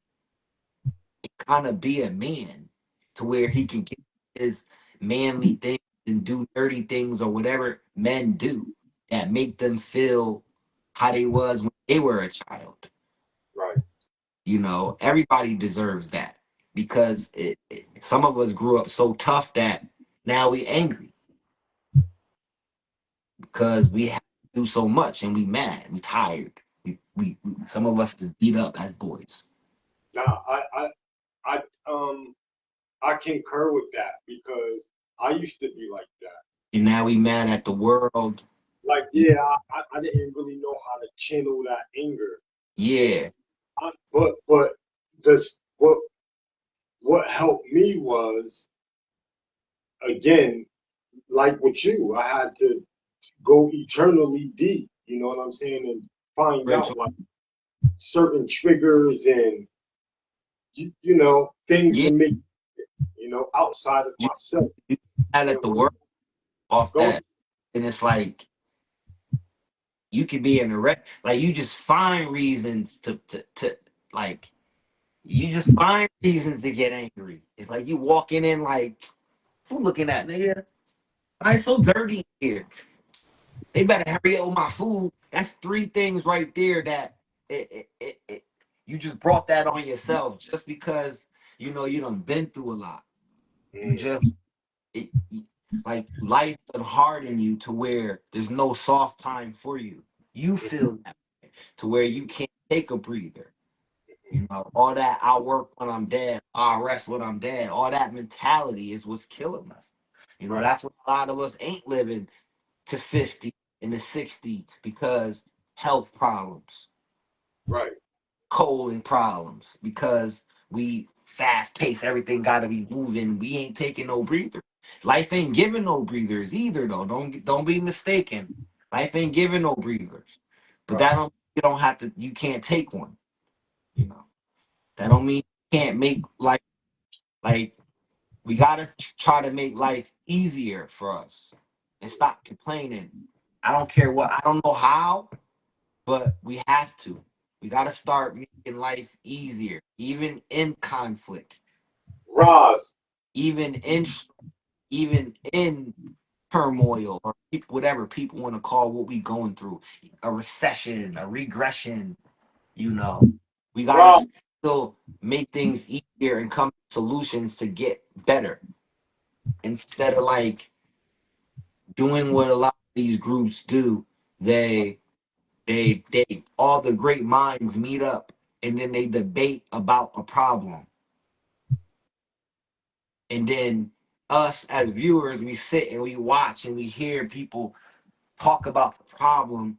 kind of be a man, to where he can get his manly things and do dirty things or whatever men do that make them feel how they was when they were a child. right. You know, everybody deserves that because some of us grew up so tough that now we angry because we have to do so much and we mad, we tired. We some of us is beat up as boys. Now, I, I concur with that because I used to be like that. And now we mad at the world. Like, yeah, I didn't really know how to channel that anger. Yeah, But this what helped me was again, like with you, I had to go eternally deep. You know what I'm saying, and find Rachel. out like certain triggers and you know things Yeah, to make outside of you myself. you mad And at the world off go that, and it's like you could be in a wreck. Like you just find reasons to like you just find reasons to get angry. It's like you walking in like who looking at nigga? I so dirty here. They better hurry up with my food. That's three things right there that you just brought that on yourself just because you know you done been through a lot. You mm, just like life done harden you to where there's no soft time for you. You feel that way, to where you can't take a breather. You know, all that I work when I'm dead, I rest when I'm dead. All that mentality is what's killing us. You know, right, that's what a lot of us ain't living to 50 and to 60 because health problems, right, colon problems, because we fast paced, everything gotta be moving. We ain't taking no breathers. Life ain't giving no breathers either though. Don't be mistaken. Life ain't giving no breathers. But right, that don't you don't have to you can't take one, you know. That don't mean you can't make like we gotta try to make life easier for us and stop complaining. I don't care what I don't know how, but we have to. We got to start making life easier, even in conflict, Roz, even in even in turmoil or whatever people want to call what we going through, a recession, a regression. You know, we got to Roz, still make things easier and come to solutions to get better instead of like doing what a lot of these groups do. They they all the great minds meet up and then they debate about a problem. And then us as viewers, we sit and we watch and we hear people talk about the problem,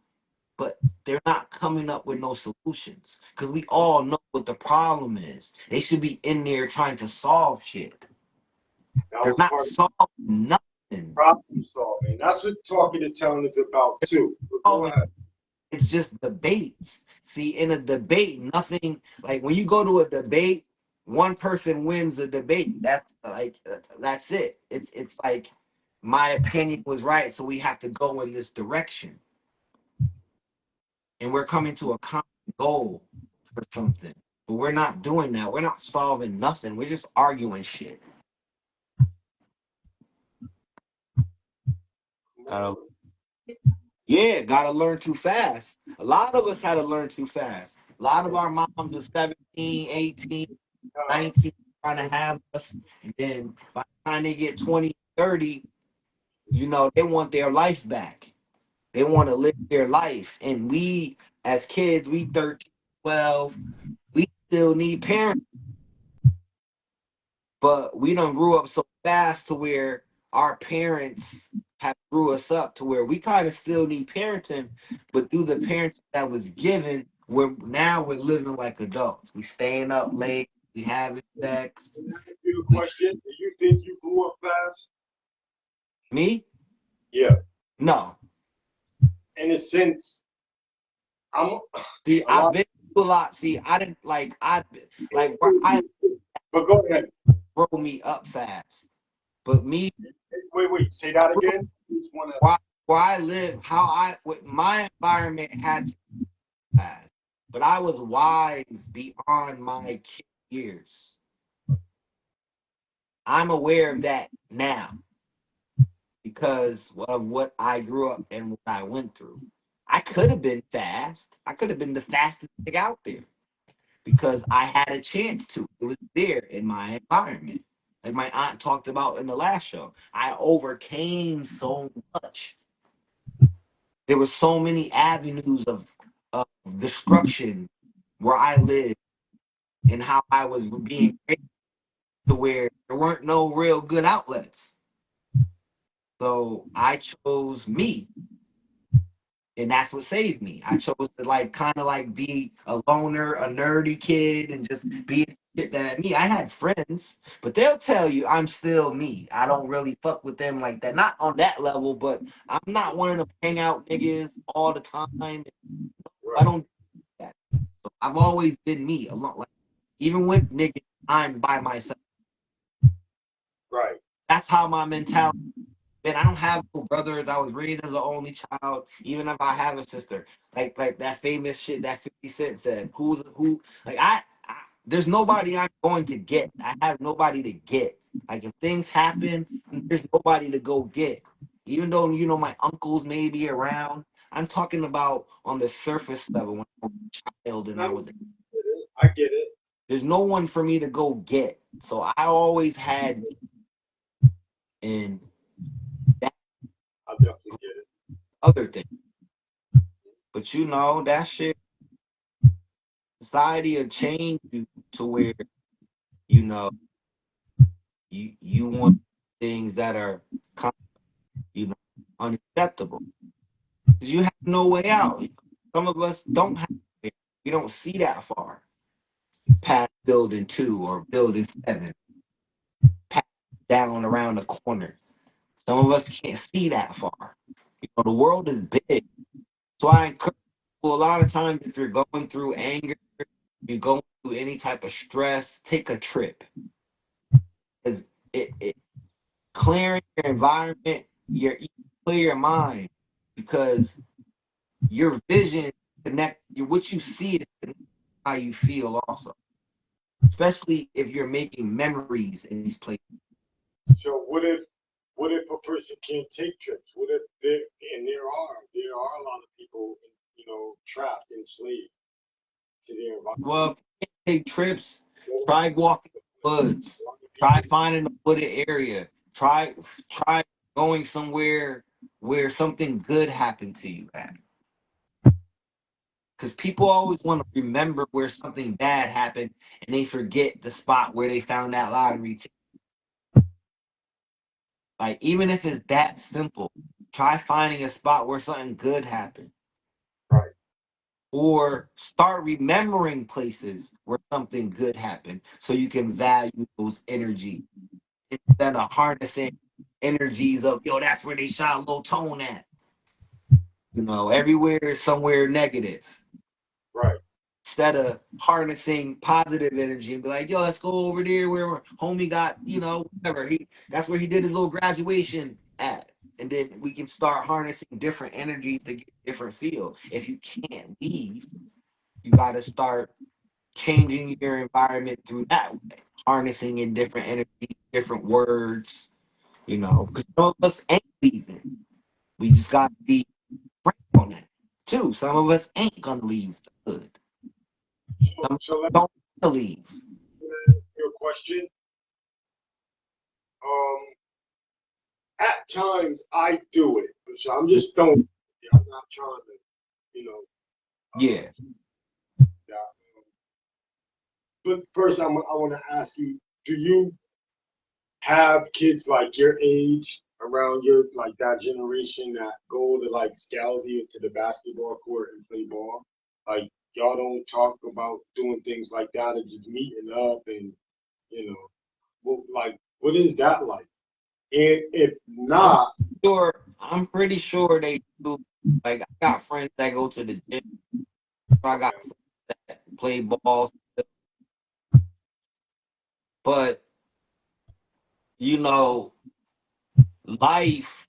but they're not coming up with no solutions. Because we all know what the problem is. They should be in there trying to solve shit. that They're was not part of solving nothing. problem solving. That's what talking and telling is about too. But go Solving ahead. It's just debates. See, in a debate, nothing like when you go to a debate, one person wins the debate. That's it. It's like my opinion was right, so we have to go in this direction, and we're coming to a common goal for something. But we're not doing that. We're not solving nothing. We're just arguing shit. Come Gotta, on. yeah, gotta learn too fast. A lot of us had to learn too fast. A lot of our moms were 17, 18. Uh, 19 trying to have us. And then by the time they get 20, 30, you know, they want their life back. They want to live their life. And we, as kids, we 13, 12, we still need parents. But we don't grew up so fast to where our parents have grew us up to where we kind of still need parenting, but through the parenting that was given, we're living like adults. We staying up late, we having sex. can I ask you a We, question? Do you think you grew up fast? me? Yeah. No. In a sense, I'm See, a I've lot. been through a lot. See, I didn't like where I But go ahead. grow me up fast. But me, Wait. Say that again. Just wanna. where, where I live, what my environment had to fast. But I was wise beyond my kid years. I'm aware of that now because of what I grew up and what I went through. I could have been fast. I could have been the fastest nigga out there because I had a chance to. It was there in my environment. Like my aunt talked about in the last show. I overcame so much. There were so many avenues of destruction where I lived and how I was being raised to where there weren't no real good outlets. So I chose me, and that's what saved me. I chose to like kind of like be a loner, a nerdy kid, and just be shit that me. I had friends, but they'll tell you I'm still me. I don't really fuck with them like that. Not on that level, but I'm not one of them hang out niggas all the time. I Right, don't do that. So I've always been me. A lot like even with niggas, I'm by myself. right. That's how my mentality. Man, I don't have no brothers. I was raised as an only child. Even if I have a sister, like that famous shit that 50 Cent said, "Who's who?" Like there's nobody I'm going to get. I have nobody to get. Like if things happen, there's nobody to go get. Even though my uncles may be around, I'm talking about on the surface level when I was a child and I I was. get it. I get it. There's no one for me to go get. So I always had and that I definitely get it. other thing. But that shit, society will change you to where, you know, you want things that are kind of, unacceptable. Because you have no way out. Some of us don't have it. We don't see that far past building 2 or building 7, past down around the corner. Some of us can't see that far. The world is big. So I encourage people a lot of times if you're going through anger, you're going through any type of stress, take a trip. Because it clearing your environment, you clear your mind because your vision what you see is connected to how you feel also. Especially if you're making memories in these places. So what if a person can't take trips? What if there and there are a lot of people, trapped, enslaved to their environment. Well, if you can't take trips, Well, try walking in the woods. a lot of Try people, finding a wooded area. Try going somewhere where something good happened to you at. Because people always want to remember where something bad happened and they forget the spot where they found that lottery ticket. Like, even if it's that simple, try finding a spot where something good happened. right? Or start remembering places where something good happened so you can value those energies instead of harnessing energies of, yo, that's where they shot low tone at. Everywhere is somewhere negative. Right. Instead of harnessing positive energy and be like, yo, let's go over there where homie got, whatever. That's where he did his little graduation at. And then we can start harnessing different energies to get different feel. If you can't leave, you gotta start changing your environment through that way. Harnessing in different energy, different words, because some of us ain't leaving. We just gotta be frank on that too. Some of us ain't gonna leave the hood. So, Some of so us let don't wanna leave. me ask you a question. Um, at times I do it. So I'm just throwing. I'm not trying to, Yeah. yeah. But first, I want to ask you: do you have kids like your age around your like that generation that go to like Scalzi or to the basketball court and play ball? Like y'all don't talk about doing things like that and just meeting up and you know what is that like? And if I'm not, pretty sure they do. Like I got friends that go to the gym. I got okay, friends that play ball, but you know, life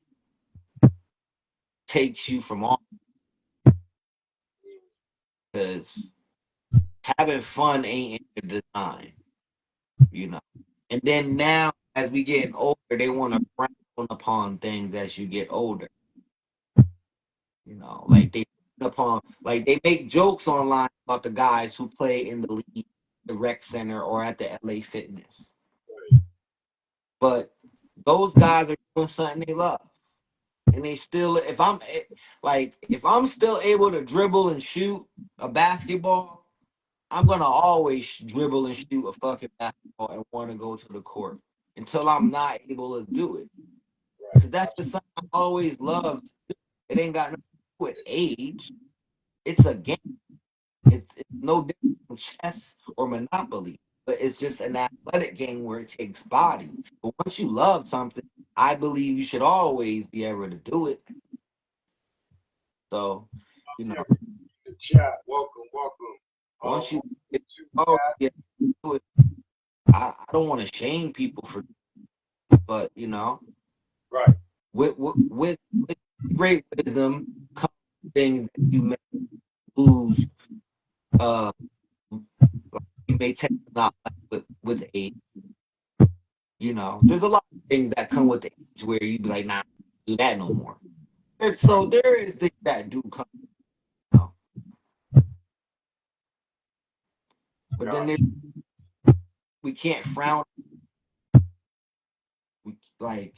takes you from all because having fun ain't in the design, you know. And then now, as we get older, they want to frown upon things as you get older. Like they upon. Like they make jokes online about the guys who play in the league, the rec center, or at the LA Fitness. But those guys are doing something they love. And they still, if I'm still able to dribble and shoot a basketball, I'm gonna always dribble and shoot a fucking basketball and want to go to the court until I'm not able to do it. Because that's just something I always loved. It ain't got nothing to do with age. It's a game. It's no different from chess or Monopoly, but it's just an athletic game where it takes body. But once you love something, I believe you should always be able to do it. So, you know, The chat, welcome, welcome. once you To oh that, yeah, do it. I don't want to shame people for, but you know, right. with great wisdom comes things that you may lose. Uh, like you may take a lot with age. You know, there's a lot of things that come with age where you be like, nah, do that no more. So there is things that do come, you know. But then there, we can't frown. We like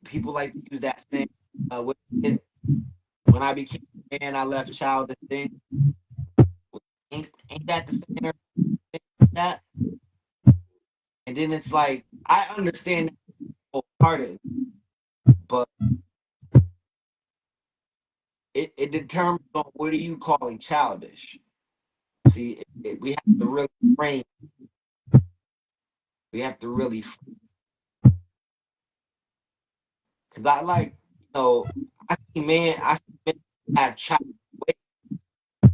people like to use that saying. When I became a man, I left childish things. Ain't that the saying or something like that? And then it's like I understand that wholeheartedly, but it determines on what are you calling childish. See, we have to really frame. We have to really, because I like, I see men have childish ways,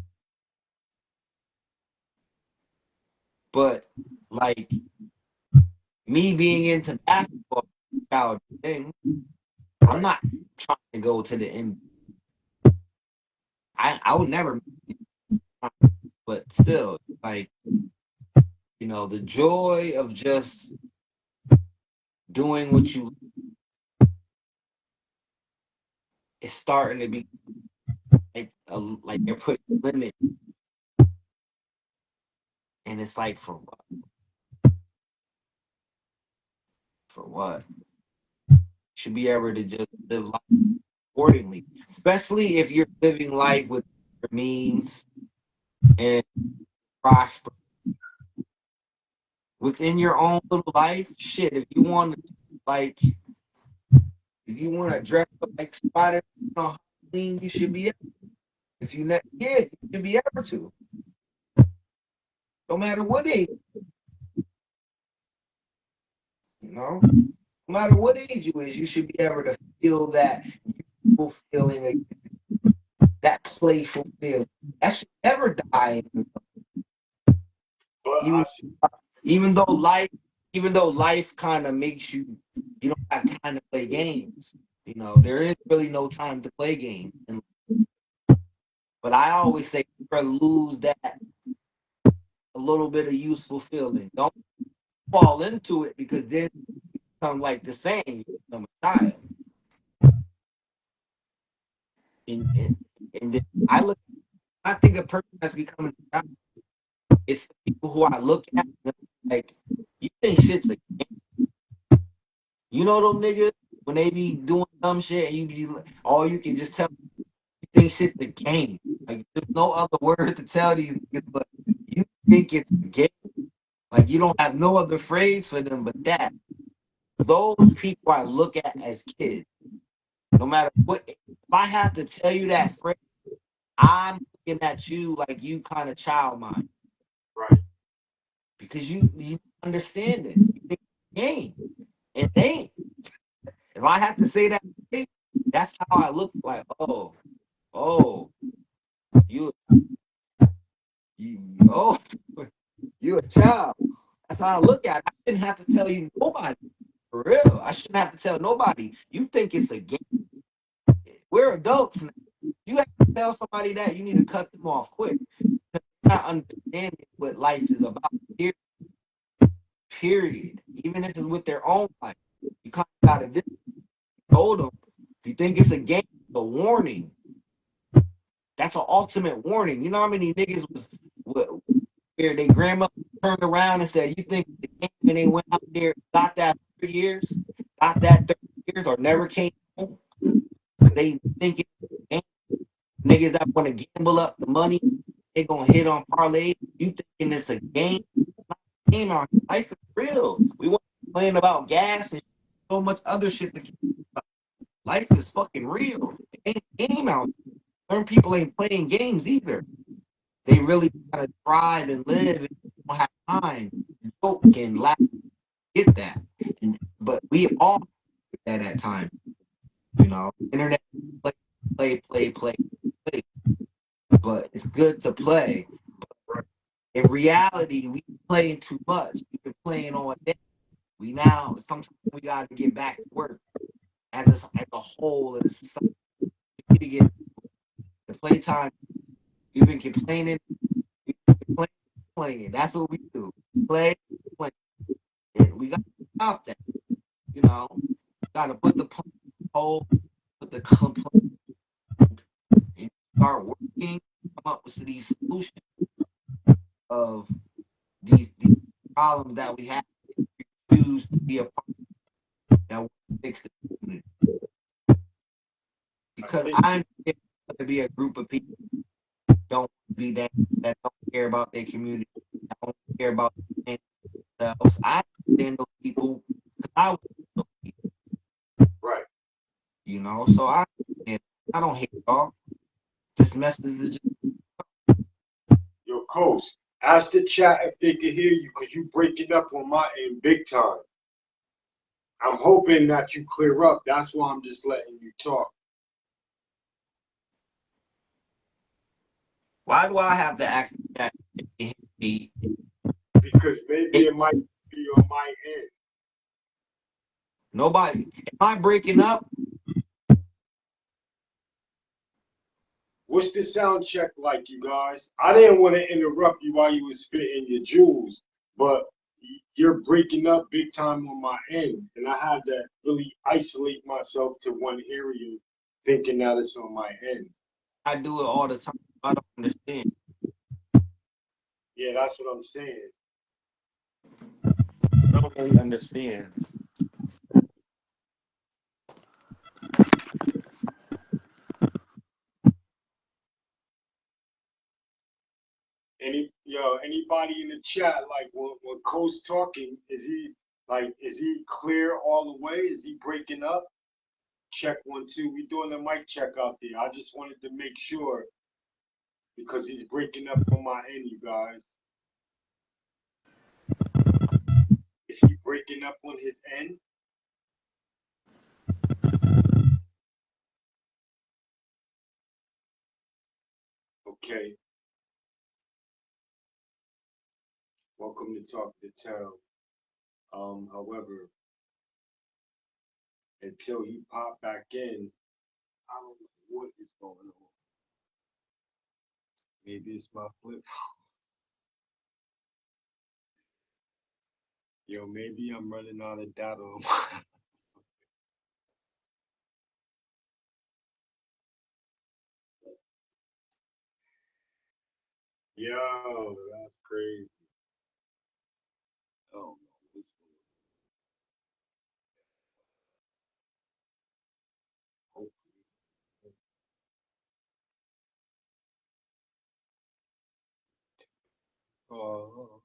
but like me being into basketball, childish thing, I'm not trying to go to the NBA. I would never, but still, like, the joy of just doing what you is starting to be like they're putting a limit, and it's like for what? For what? You should be able to just live life accordingly, especially if you're living life with your means and prosper within your own little life. Shit, if you want to like, if you want to dress up like Spider on Halloween, you should be able. If you not, yeah, you should be able to. No matter what age, you know, no matter what age you is, you should be able to feel that youthful feeling, that playful feeling. That should never die. But I Even see, even though life, even though life kind of makes you don't have time to play games. There is really no time to play games. But I always say, never lose that a little bit of useful feeling. Don't fall into it because then you become like the same. You become a child. And then I think a person that's becoming a child, it's the people who I look at like, you think shit's a game. Them niggas when they be doing dumb shit and you be all you can just tell you think shit's a game. Like there's no other word to tell these niggas, but you think it's a game. Like you don't have no other phrase for them but that. Those people I look at as kids. No matter what, if I have to tell you that phrase, I'm looking at you like you kind of child mind. right. Because you understand it. You think it's a game. It ain't. If I have to say that, that's how I look like, oh, you, oh, you a child. That's how I look at it. I shouldn't have to tell you nobody. For real. I shouldn't have to tell nobody. You think it's a game. We're adults now. You have to tell somebody that, you need to cut them off quick. They're not understanding what life is about. Period. Even if it's with their own life. You kind of got to told them, if you think it's a game, it's a warning. That's an ultimate warning. You know how many niggas was where their grandma turned around and said, "You think the game," and they went out there, got that 3 years, got that 30 years, or never came home because they thinking niggas that want to gamble up the money, they gonna hit on parlay. You thinking it's a game? It's not a game out here. Life is real. We want to complain about gas and so much other shit. Life is fucking real. It ain't game out here. Certain people ain't playing games either. They really gotta thrive and live and don't have time to joke and laugh. Get that. But we all get that at times. Internet play. But it's good to play. In reality, we playing too much. We've been playing all day. We now sometimes we got to get back to work as a whole as a society. We need to get the playtime. We've been complaining, playing. That's what we do. Play, play. And we got to stop that. Got to put the whole, put the complaint, and start working, come up with these solutions of these problems that we have. Choose to be a part that will fix the community. Because I'm going to be a group of people don't be that don't care about their community, that don't care about themselves. I understand those people because I was those people. Right. So I don't hate y'all. This message is just Yo, Coach, ask the chat if they can hear you because you breaking up on my end big time. I'm hoping that you clear up. That's why I'm just letting you talk. why do I have to ask that? Because maybe it might be on my end. Nobody. Am I breaking up? What's the sound check like, you guys? I didn't want to interrupt you while you were spitting your jewels, but you're breaking up big time on my end, and I had to really isolate myself to one area, thinking that it's on my end. I do it all the time. I don't understand. Yeah, that's what I'm saying. I don't really understand. Anybody in the chat, like when Cole's talking, is he clear all the way? Is he breaking up? Check 1 2. We doing a mic check out there. I just wanted to make sure because he's breaking up on my end, you guys. Is he breaking up on his end? Okay. Welcome to Talk to Town. However, until he popped back in, I don't know what is going on. Maybe it's my flip. Yo, maybe I'm running out of data on my Yo, that's crazy. Oh no, this one. Oh,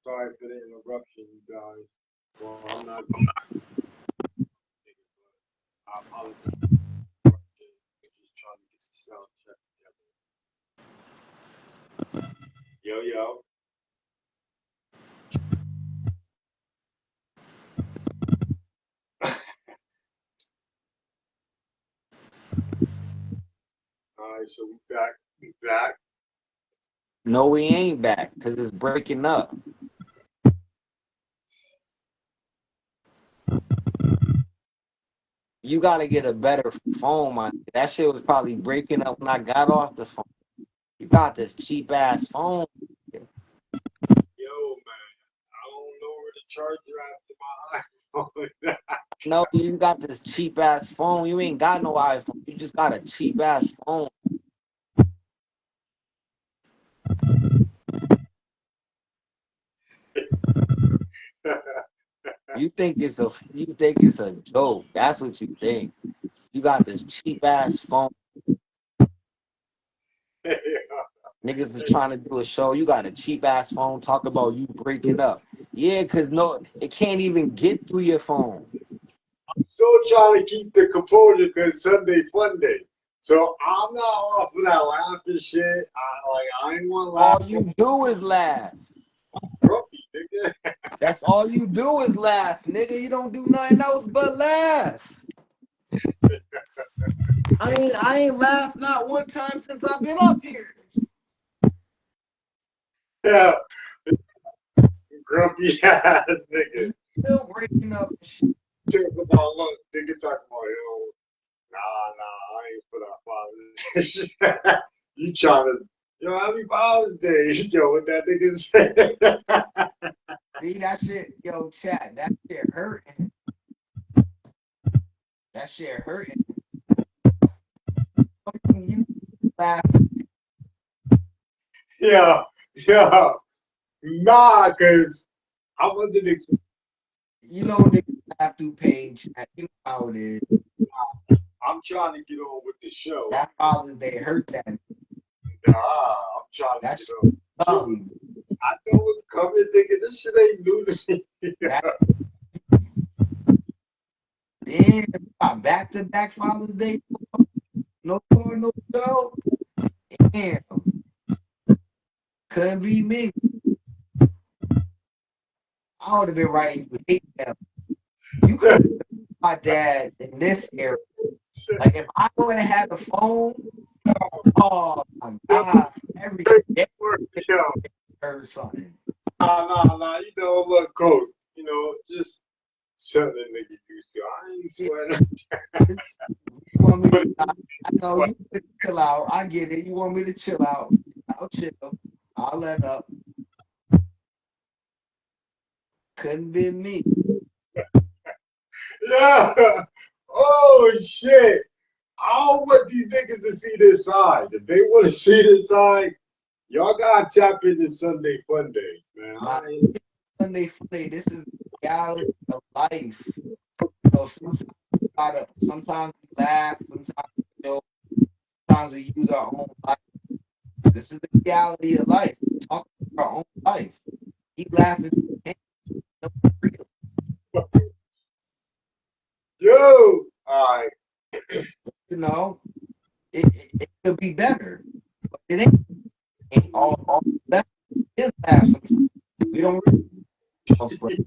sorry for the interruption, you guys. Well, I'm not. I apologize. We're just trying to get the sound check together. Yo, yo. All right, so we back. We back. No, we ain't back because it's breaking up. You got to get a better phone, man. That shit was probably breaking up when I got off the phone. You got this cheap ass phone. Yo, man. I don't know where to charger out to my iPhone. No, you got this cheap ass phone. You ain't got no iPhone. You just got a cheap ass phone. You think it's a joke. That's what you think. You got this cheap ass phone. Niggas is trying to do a show. You got a cheap ass phone. Talk about you breaking up. Yeah, cause no, it can't even get through your phone. So trying to keep the composure because Sunday fun day. So I'm not off of that laughing shit. I ain't want to laugh. All you do is laugh. Grumpy, nigga. That's all you do is laugh, nigga. You don't do nothing else but laugh. I ain't laughed not one time since I've been up here. Yeah, grumpy ass nigga. You still breaking up and shit. Talk about look, nigga talk about I ain't for that Father's Day. You trying to, happy Father's Day, what that nigga say? See that shit, yo, chat. That shit hurting. That shit hurting. You laugh. Yeah, yeah, nah, cause I wasn't expecting. You know niggas laugh through pain, chat. You know how it is. I'm trying to get on with the show. That Father's Day hurt that. Nah, I'm trying to That get shit on. I know what's coming, nigga. This shit ain't new to me. Damn, back to back Father's Day. No more, no show. Damn. Couldn't be me. I would have been writing you hate mail. You could have been my dad in this era. Like if I would have had the phone, oh my god, every day Yo, heard something. nah. Look, coach. Just something nigga used to. I ain't sweating. You want me to, I know you want me to chill out. I get it. You want me to chill out. I'll chill. I'll let up. Couldn't be me. Yeah. Oh shit. I don't want these niggas to see this side. If they want to see this side, y'all gotta tap into Sunday Fun Days, man. Sunday funny. This is the reality of life. Sometimes we laugh, sometimes we joke, sometimes we use our own life. This is the reality of life. Talk about our own life. Keep laughing. Yo, all right. You know, it could be better, but it ain't all that is laugh sometimes. We don't really,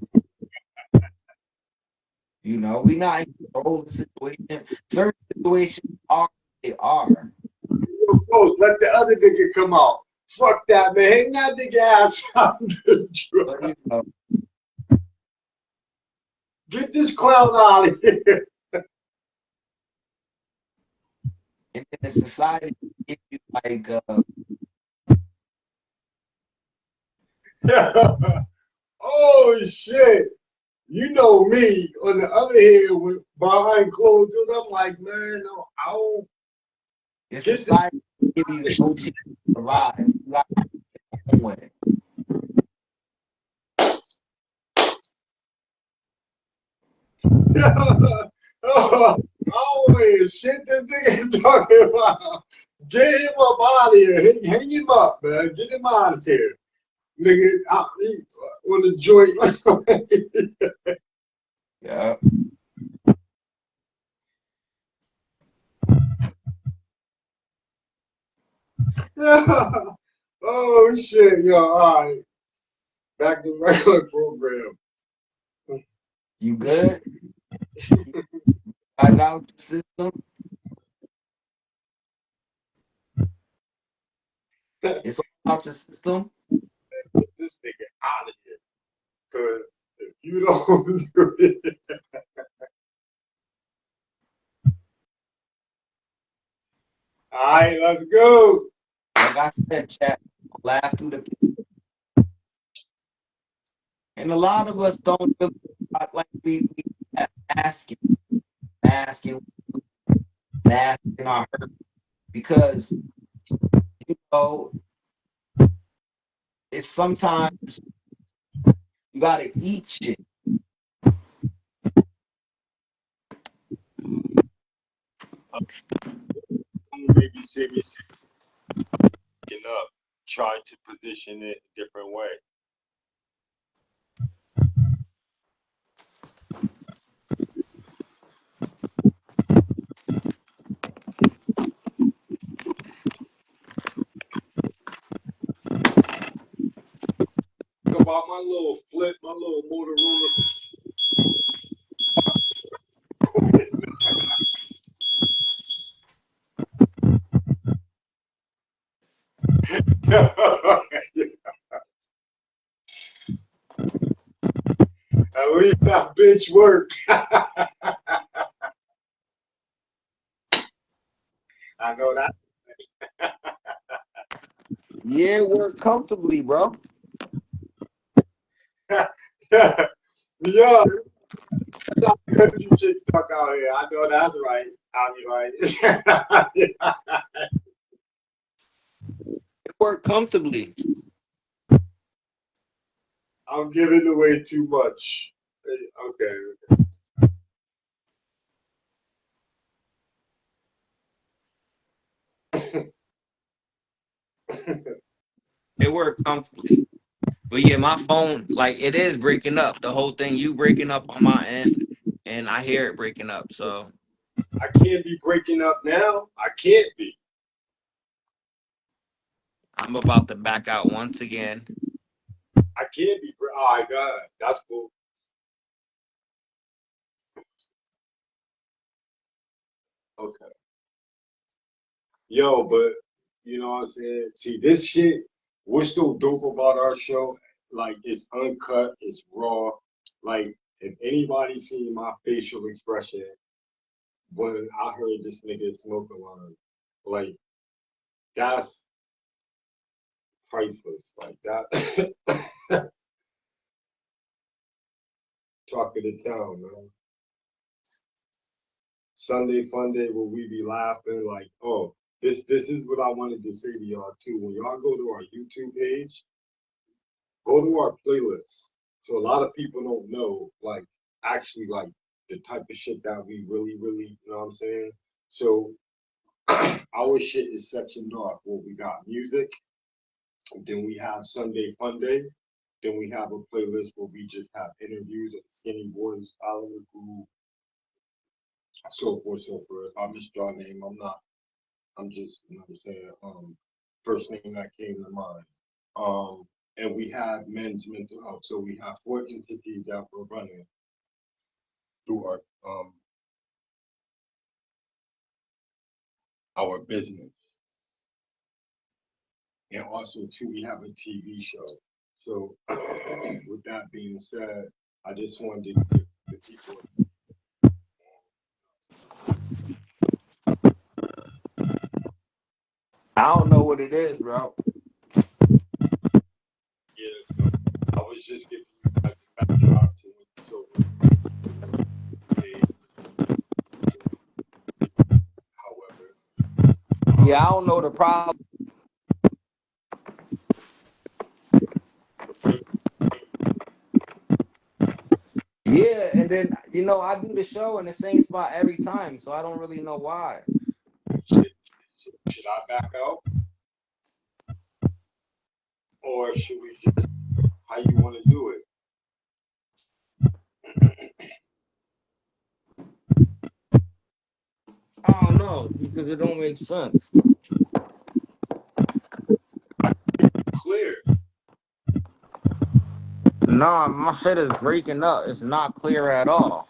we not in control of the situation. Certain situations are they are. Close, let the other nigga come out. Fuck that, man. Hang that nigga ass out the truck. Get this clown out of here. And in the society, if you like, oh shit. You know me. On the other hand, with behind closed doors, I'm like, man, no, I don't. the society give you no chance to survive. You got to get on with it. I don't hear shit this nigga talking about. Get him up out of here. Hang him up, man. Get him out of here. Nigga, on the joint. Yeah. Oh shit, yo, all right. Back to regular program. You good? Got it out the system. It's all out your system. Get this nigga out of here. Cause if you don't do it. All right, let's go. Like I said, chat, laugh through the And a lot of us don't really like we asking, asking, asking our hurt because know it's sometimes you gotta eat shit. Maybe see me up, trying to position it a different way. Think about my little flip, my little Motorola. At least that bitch worked. I know that. Yeah, work comfortably, bro. Yeah, that's how country chicks talk out here. I know that's right. I'll be right. It work comfortably. I'm giving away too much. Okay. It work comfortably. But yeah, my phone, like it is breaking up. The whole thing, you breaking up on my end, and I hear it breaking up. So I can't be breaking up now. I can't be. I'm about to back out once again. I can't be. All right, God, that's cool. Okay. Yo, but you know what I'm saying? See, this shit, what's so dope about our show? Like, it's uncut, it's raw. Like, if anybody seen my facial expression when I heard this nigga smoke a line, like, that's priceless. Like, that, talk of the town, man. Sunday fun day where we be laughing, like, oh, this is what I wanted to say to y'all too. When y'all go to our YouTube page, go to our playlist. So a lot of people don't know, like, actually, like, the type of shit that we really, really, you know what I'm saying? So our shit is sectioned off. Well, we got music, then we have Sunday Fun Day, then we have a playlist where we just have interviews of Skinny Boys, Oliver Groove, so forth, so forth. If I missed your name, I'm not. I'm just, you know what I'm saying? First name that came to mind. And we have men's mental health. So we have four entities that we're running through our business. And also too, we have a TV show. So with that being said, I just wanted to give the people. I don't know what it is, bro. Yeah, so I was just giving you guys a backdrop to it. So however, Yeah, I don't know the problem. Yeah, and then I do the show in the same spot every time, so I don't really know why. should I back out or should we just how you want to do it? I don't know because it don't make sense. Clear. Nah, my shit is breaking up. It's not clear at all.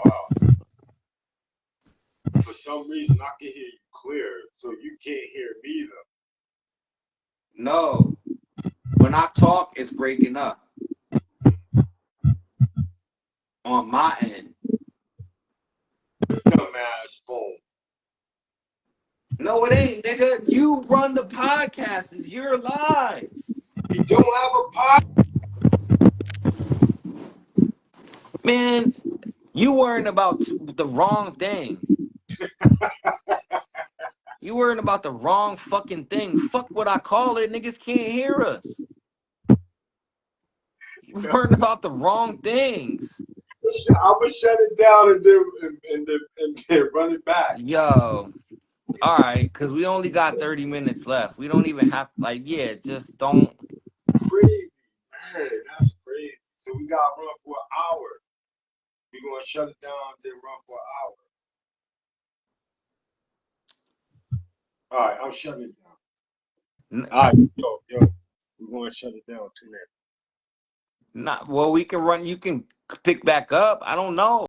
Wow. For some reason, I can hear you clear, so you can't hear me No, when I talk, it's breaking up on my end. though. Dumbass phone. No, it ain't, nigga. You run the podcast. It's your live. We don't have Man, you worrying about the wrong thing. You worrying about the wrong fucking thing. Fuck what I call it. Niggas can't hear us. You worrying about the wrong things. I'm gonna shut it down and then run it back. Yo. All right, because we only got 30 minutes left. We don't even have, like, yeah, just don't. Crazy, man. That's crazy. So we gotta run for an hour. We're gonna shut it down then run for an hour. All right, I'm shutting it down. All right, yo, we're gonna shut it down too, man. Not well, we can run. You can pick back up. I don't know.